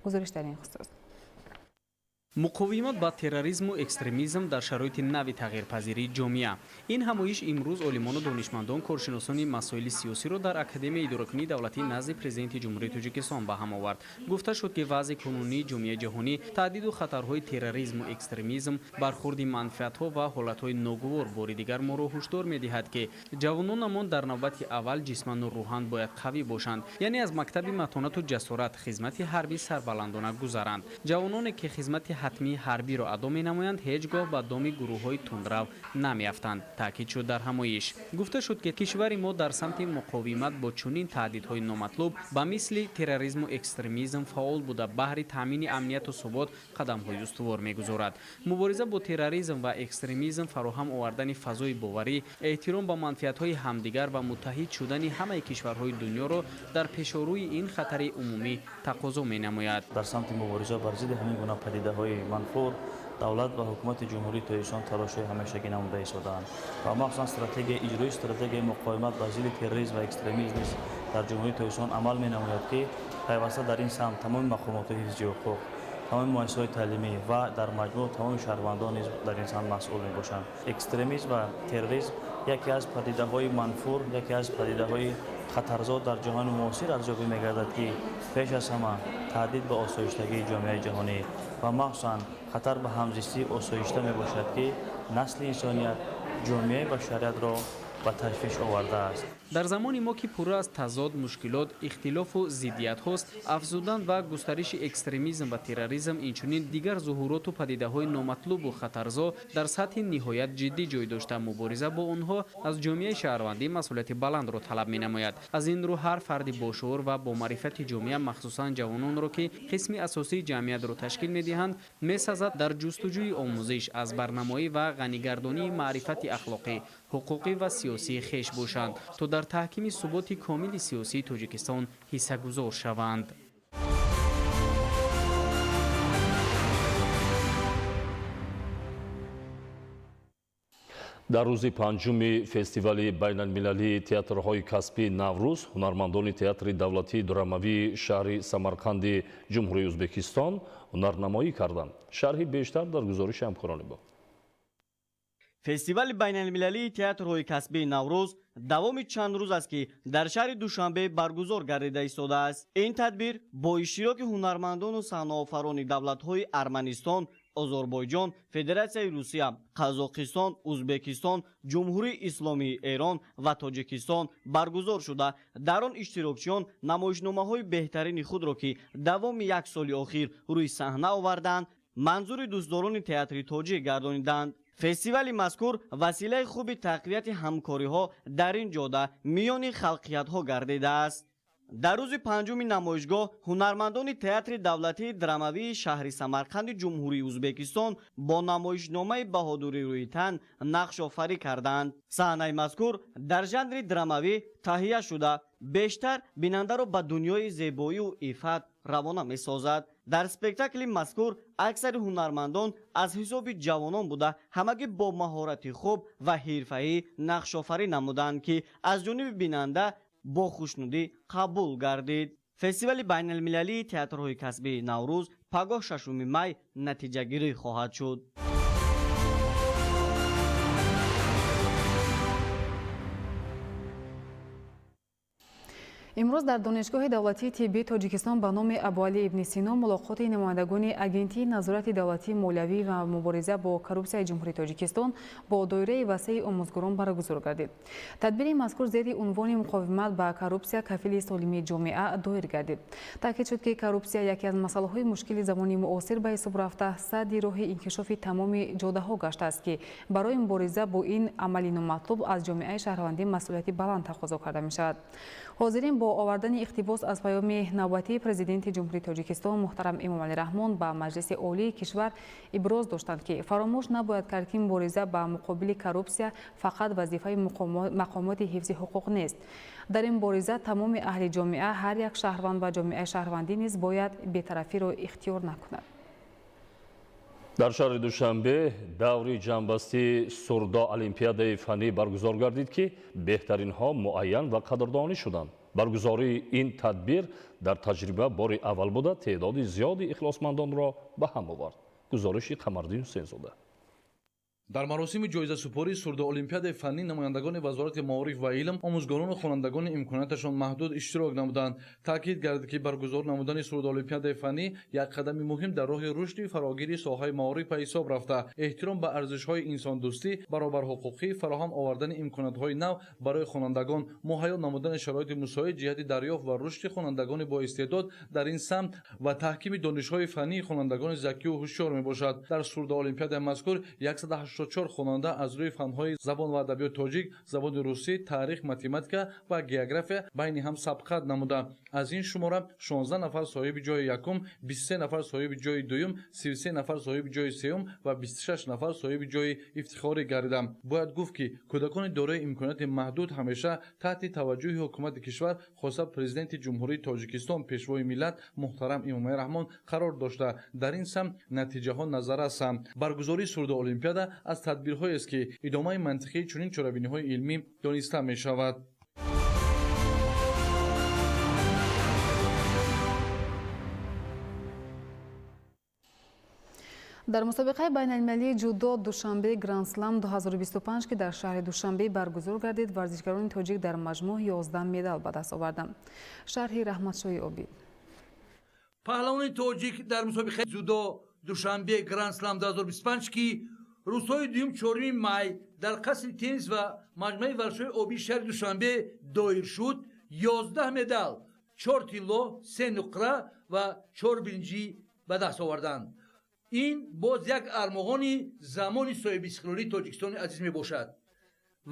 گزارش در این خصوص. مقاومت با تروریسم و اکستریمیسم در شرایط نوی تغییرپذیری جامعه. این همایش امروز عالمان و دانشمندان کارشناسان مسائل سیاسی را در اکادمی اداره‌کنی دولتی نزد پرزیدنت جمهوری تاجیکستان به هم آورد. گفته شد که وضع کنونی جامعه جهانی تهدید و خطرهای تروریسم و اکستریمیسم، برخورد منفعت‌ها و حالت‌های ناگوار بار دیگر ما را هشدار می‌دهد که جوانانمان در نوبت اول جسماً و روحاً باید قوی باشند، یعنی از مکتب متانت و جسارت خدمت حربی سربلندانه گذرند. جوانانی که خدمت حتمی حربی را ادا می‌نمایند هیچگاه به دام گروه‌های تندرو نمی‌افتند. تاکید شد در همایش. گفته شد که کشور ما در سمت مقاومت با چنین تهدیدهای نامطلوب به مثل تروریسم و اکستریمیسم فعال بوده بهر تامین امنیت و ثبات قدم‌های استوار می‌گذارد. مبارزه با تروریسم و اکستریمیسم فراهم آوردن فضای باوری، احترام به منفعت‌های همدیگر و متحد شدن همه کشورهای دنیا را در پیش‌روی این خطر عمومی تقاضا می‌نماید. در سمت مبارزه بر ضد همین گونه پدیده‌های منفور دولت و حکومت جمهوری تاجیکستان تلاش‌های همیشگی نموده ایستاده‌اند و مخصوصاً اجرای استراتژی مقاومت با ضد تروریسم و اکستریمیسم در جمهوری تاجیکستان عمل می‌نماید که پیوسته در این سمت تمام مقامات حفظی حقوق، تمام مؤسسات تعلیمی و در مجموع تمام شهروندان در این سمت مسئول می‌باشند. اکستریمیسم و تروریسم یکی از پدیده‌های منفور، یکی از پدیده‌های خطرزا در جهان معاصر ارزیابی می‌گردد که پیش از همه تهدید به آسایشتگی جامعه جهانی و مخصوصاً خطر به همزیستی آسایشته میباشد که نسل انسانیت جامعه بشریت را ба ташвиш овардааст. дар замони мо ки пурра аз тазод мушкилот ихтилофу зиддиятҳост, афзудан ва густариши экстремизм ва терроризм инчунин дигар зуҳуроту падидаҳои номатлубу хатарзо дар сатҳи ниҳоят ҷиддӣ ҷой дошта, мубориза бо онҳо аз ҷомеаи шаҳрвандӣ масъулияти баландро талаб менамояд. аз ин рӯ ҳар фарди бошур ва бо маърифати ҷомеа, махсусан ҷавононро ки қисми асосии ҷамъиятро ташкил медиҳанд, месазад дар ҷустуҷӯи омӯзиш, аз барнамоӣ ва ғанигардонии маърифати ахлоқӣ, ҳуқуқӣ ва сиёсии хеш бошанд, то дар таҳкими суботи комили сиёсии Тоҷикистон ҳиссагузор шаванд. дар рӯзи панҷуми фестивали байналмилалии театрҳои касбӣ Наврӯз, ҳунармандони театри давлатии драмавии шаҳри Самарқанди ҷумҳурии Ӯзбекистон ҳунарнамоӣ карданд. шарҳи бештар дар гузориши ҳамкорони бо. фестивали байналмилалии театрҳои касбии Наврӯз давоми чанд рӯз аст ки дар шаҳри Душанбе баргузор гардида истодааст. ин тадбир бо иштироки ҳунармандону саҳнаофарони давлатҳои Арманистон, Озарбойҷон, Федератсияи Русия, Қазоқистон, Ӯзбекистон, Ҷумҳурии Исломии Эрон ва Тоҷикистон баргузор шуда, дар он иштирокчиён намоишномаҳои беҳтарини худро ки давоми як соли охир рӯи саҳна оварданд, манзури дӯстдорони театри тоҷик гардониданд. фестивали мазкур василаи хуби тақвияти ҳамкориҳо дар ин ҷода миёни халқиятҳо гардидааст. дар рӯзи панҷуми намоишгоҳ ҳунармандони театри давлатии драмавии шаҳри Самарқанди ҷумҳурии Ӯзбекистон бо намоишномаи Баҳодури Рӯитан нақшофарӣ карданд. саҳнаи мазкур дар жанри драмавӣ таҳия шуда, бештар бинандаро ба дунёи зебоию иффат равона месозад. дар спектакли мазкур аксари ҳунармандон аз ҳисоби ҷавонон буда, ҳамагӣ бо маҳорати хуб ва ҳирфаӣ нақшофарӣ намуданд, ки аз ҷониби бинанда бо хушнудӣ қабул гардид. фестивали байналмилалии театрҳои касбии Наврӯз пагоҳ 6 май натиҷагирӣ хоҳад шуд. имрӯз дар донишгоҳи давлатии тиббии Тоҷикистон ба номи Абуалӣ ибни Сино мулоқоти намояндагони агентии назорати давлатии молиявӣ ва мубориза бо коррупсияи ҷумҳурии Тоҷикистон бо доираи васеи омӯзгорон баргузор гардид. тадбири мазкур зери унвони муқовимат ба коррупсия кафили солимии ҷомеа доир гардид. таъкид шуд ки коррупсия яке аз масъалаҳои мушкили замони муосир ба ҳисоб рафта, садди роҳи инкишофи тамоми ҷодаҳо гаштааст ки барои мубориза бо ин амали номатлуб аз ҷомеаи шаҳрвандӣ масъулияти баланд тақозо карда мешавад. ҳозирин бо овардани иқтибос аз паёми навбатии президенти ҷумҳурии Тоҷикистон муҳтарам Эмомалӣ Раҳмон ба Маҷлиси олии кишвар иброз доштанд ки фаромӯш набояд кард ки мубориза ба муқобили коррупсия фақат вазифаи мақомоти ҳифзи ҳуқуқ нест. дар ин мубориза тамоми аҳли ҷомеа, ҳар як шаҳрванд ва ҷомеаи шаҳрвандӣ низ бояд бетарафиро ихтиёр накунад. дар шаҳри Душанбе даври ҷамъбастии сурдо олимпиадаи фанӣ баргузор гардид ки беҳтаринҳо муайян ва қадрдонӣ шуданд. баргузории ин тадбир дар таҷриба бори аввал буда теъдоди зиёди ихлосмандонро ба ҳам овард. гузориши Қамардин Ҳусейнзода. дар маросими ҷоизасупории сурдо олимпиадаи фанӣ намояндагони вазорати маориф ва илм, омӯзгорону хонандагони имконияташон маҳдуд иштирок намуданд. таъкид гардид ки баргузор намудани сурдо олимпиадаи фанӣ як қадами муҳим дар роҳи рушди фарогири соҳаи маориф ба ҳисоб рафта, эҳтиром ба арзишҳои инсондӯстӣ, баробарҳуқуқӣ, фароҳам овардани имкониятҳои нав барои хонандагон, муҳайё намудани шароити мусоид ҷиҳати дарёфт ва рушди хонандагони боистеъдод дар ин самт ва таҳкими донишҳои фаннии хонандагони закию ҳушёр мебошад. дар сурдо олимпиадаи мазкур 184 хонанда аз рӯи фанҳои забон ва адабиёти тоҷик, забони русӣ, таърих, математика ва география байни ҳам сабқат намуда. аз ин шумора 16 нафар соҳиби ҷои якум, 23 нафар соҳиби ҷои дуюм, 33 нафар соҳиби ҷои сеюм ва 26 нафар соҳиби ҷои ифтихорӣ гардиданд. бояд гуфт ки кӯдакони дорои имконияти маҳдуд ҳамеша таҳти таваҷҷӯҳи ҳукумати кишвар, хоса президенти ҷумҳурии Тоҷикистон, пешвои миллат муҳтарам Эмомалӣ Раҳмон қарор дошта, дар ин самт натиҷаҳо назаррасанд. баргузории сурдо олимпиада аз тадбирҳоест ки идомаи мантиқии чунин чорабиниҳои илмӣ дониста мешавад. дар мусобиқаи байналмилалии ҷудо Душанбе Гранд Слам 2025 ки дар шаҳри Душанбе баргузор гардид, варзишгарони тоҷик дар маҷмӯъ 11 медал ба даст оварданд. шарҳи Раҳматшоҳи Обид. паҳлавони тоҷик дар мусобиқаи ҷудо Душанбе Гранд Слам 2025 ки рӯзҳои 2-4 май дар қасри теннис ва маҷмӯи варзишҳои обии шаҳри душанбе доир шуд. 11 медал, 4 тилло, 3 нуқра ва 4 биринҷӣ ба даст оварданд. ин боз як армоғони замони соҳибистиқлолии тоҷикистони азиз мебошад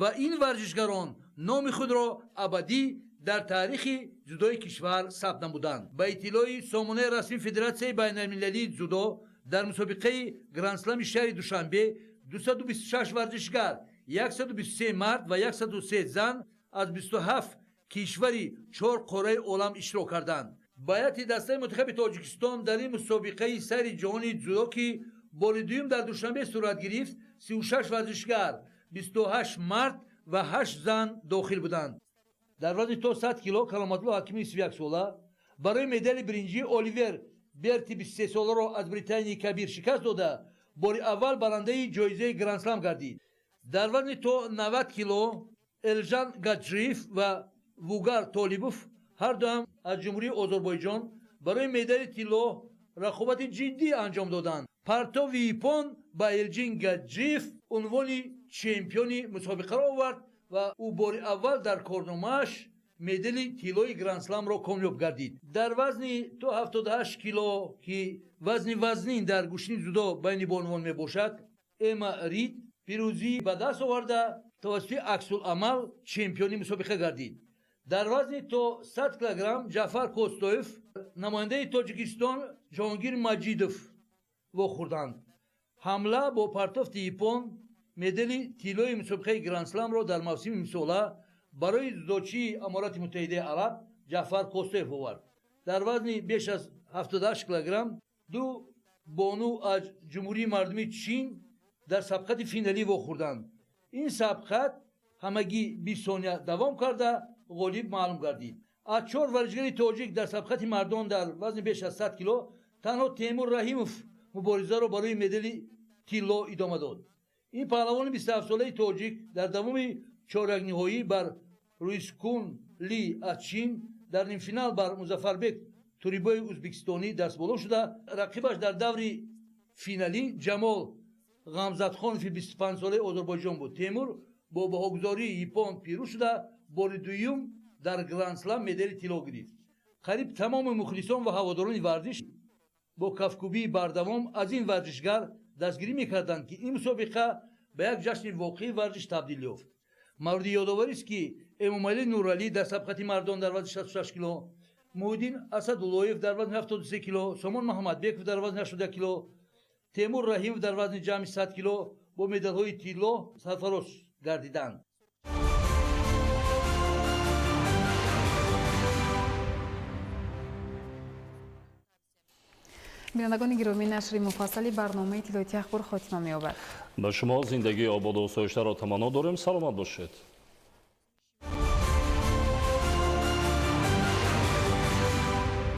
ва ин варзишгарон номи худро абадӣ дар таърихи дзюдои кишвар сабт намуданд. Ба иттилои сомонаи расмии Федератсияи байналмилалии дзюдо, дар мусобиқаи грандслами шаҳри душанбе 226 варзишгар, 123 мард ва 103 зан аз 27 кишвари 4 қораи олам иштирок карданд. байати дастаи мунтахаби тоҷикистон дар ин мусобиқаи сайри ҷаҳони дзюдо ки боли дуюм дар душанбе сурат гирифт, 36 варзишгар, 28 мард ва 8 зан дохил буданд. дар вазни то 100 кило Каломатло Ҳакими 21 сола барои медали биринҷӣ Оливер Берти 23 соларо аз Британияи Кабир шикаст дода, бори аввал барандаи ҷоизаи Гранд-слам гардид. дар вазни то 90 кило Элжан Гаджиев ва Вугар Толибов ҳардуам аз ҷумҳурии Озарбойҷон барои медали тилло рақобати ҷиддӣ анҷом доданд. Партови Япон ба Элҷин Гаджиев унвони чемпиони мусобиқаро овард ва ӯ бори аввал дар корномааш медали тиллои Гранд-сламро комёб гардид. дар вазни то 78 кило ки вазни вазнин дар гӯштини дзюдо байни бонувон мебошад, Эма Рид пирӯзӣ ба даст оварда тавассути аксуламал чемпиони мусобиқа гардид. дар вазни то 100 килограмм Ҷаъфар Костоев намояндаи Тоҷикистон Ҷоҳонгир Маҷидов вохӯрданд. ҳамла бо партофти Япон медали тиллои мусобиқаи Гранд-сламро дар мавсими имсола барои дзюдочии Аморати Муттаҳидаи Араб Ҷаъфар Костоев овард. дар вазни беш аз 78 килограмм ду бону аз ҷумҳурии мардуми Чин дар сабқати финалӣ вохӯрданд. ин сабқат ҳамагӣ 20 сония давом карда ғолиб маълум гардид. аз 4 варзишгари тоҷик дар сабқати мардон дар вазни беш аз 100 кило танҳо Темур Раҳимов муборизаро барои медали тилло идома дод. ин паҳлавони 27-солаи тоҷик дар давоми чоракниҳоӣ бар Руискун Ли аз Чин дар нимфинал бар Музаффарбек Турибои ӯзбекистонӣ дастболо шуда, рақибаш дар даври финалӣ Ҷамол Ғамзатхонови 25-солаи Озарбойҷон буд. Темур бо баҳогузории Япон пирӯз шуда бори дуюм дар Гранд-слам медали тилло гирифт. қариб тамоми мухлисон ва ҳаводорони варзиш бо кафкубии бардавом аз ин варзишгар дастгирӣ мекарданд ки ин мусобиқа ба як ҷашни воқеи варзиш табдил ёфт. мавриди ёдоварист ки Эмомалӣ Нуралӣ дар сабқати мардон дар вазни 66 кило, Муҳиддин Асадуллоев дар вазни 73 кило, Сомон Маҳаммадбеков дар вазни 81 кило, Темур Раҳимов дар вазни ҷамъи 100 кило бо медалҳои тилло сарфароз гардиданд. бинандагони гиромӣ, нашри муфассали барномаи иттилоъоти ахбор хотима меёбад. ба шумо зиндагии ободу осоиштаро таманно дорем. саломат бошед.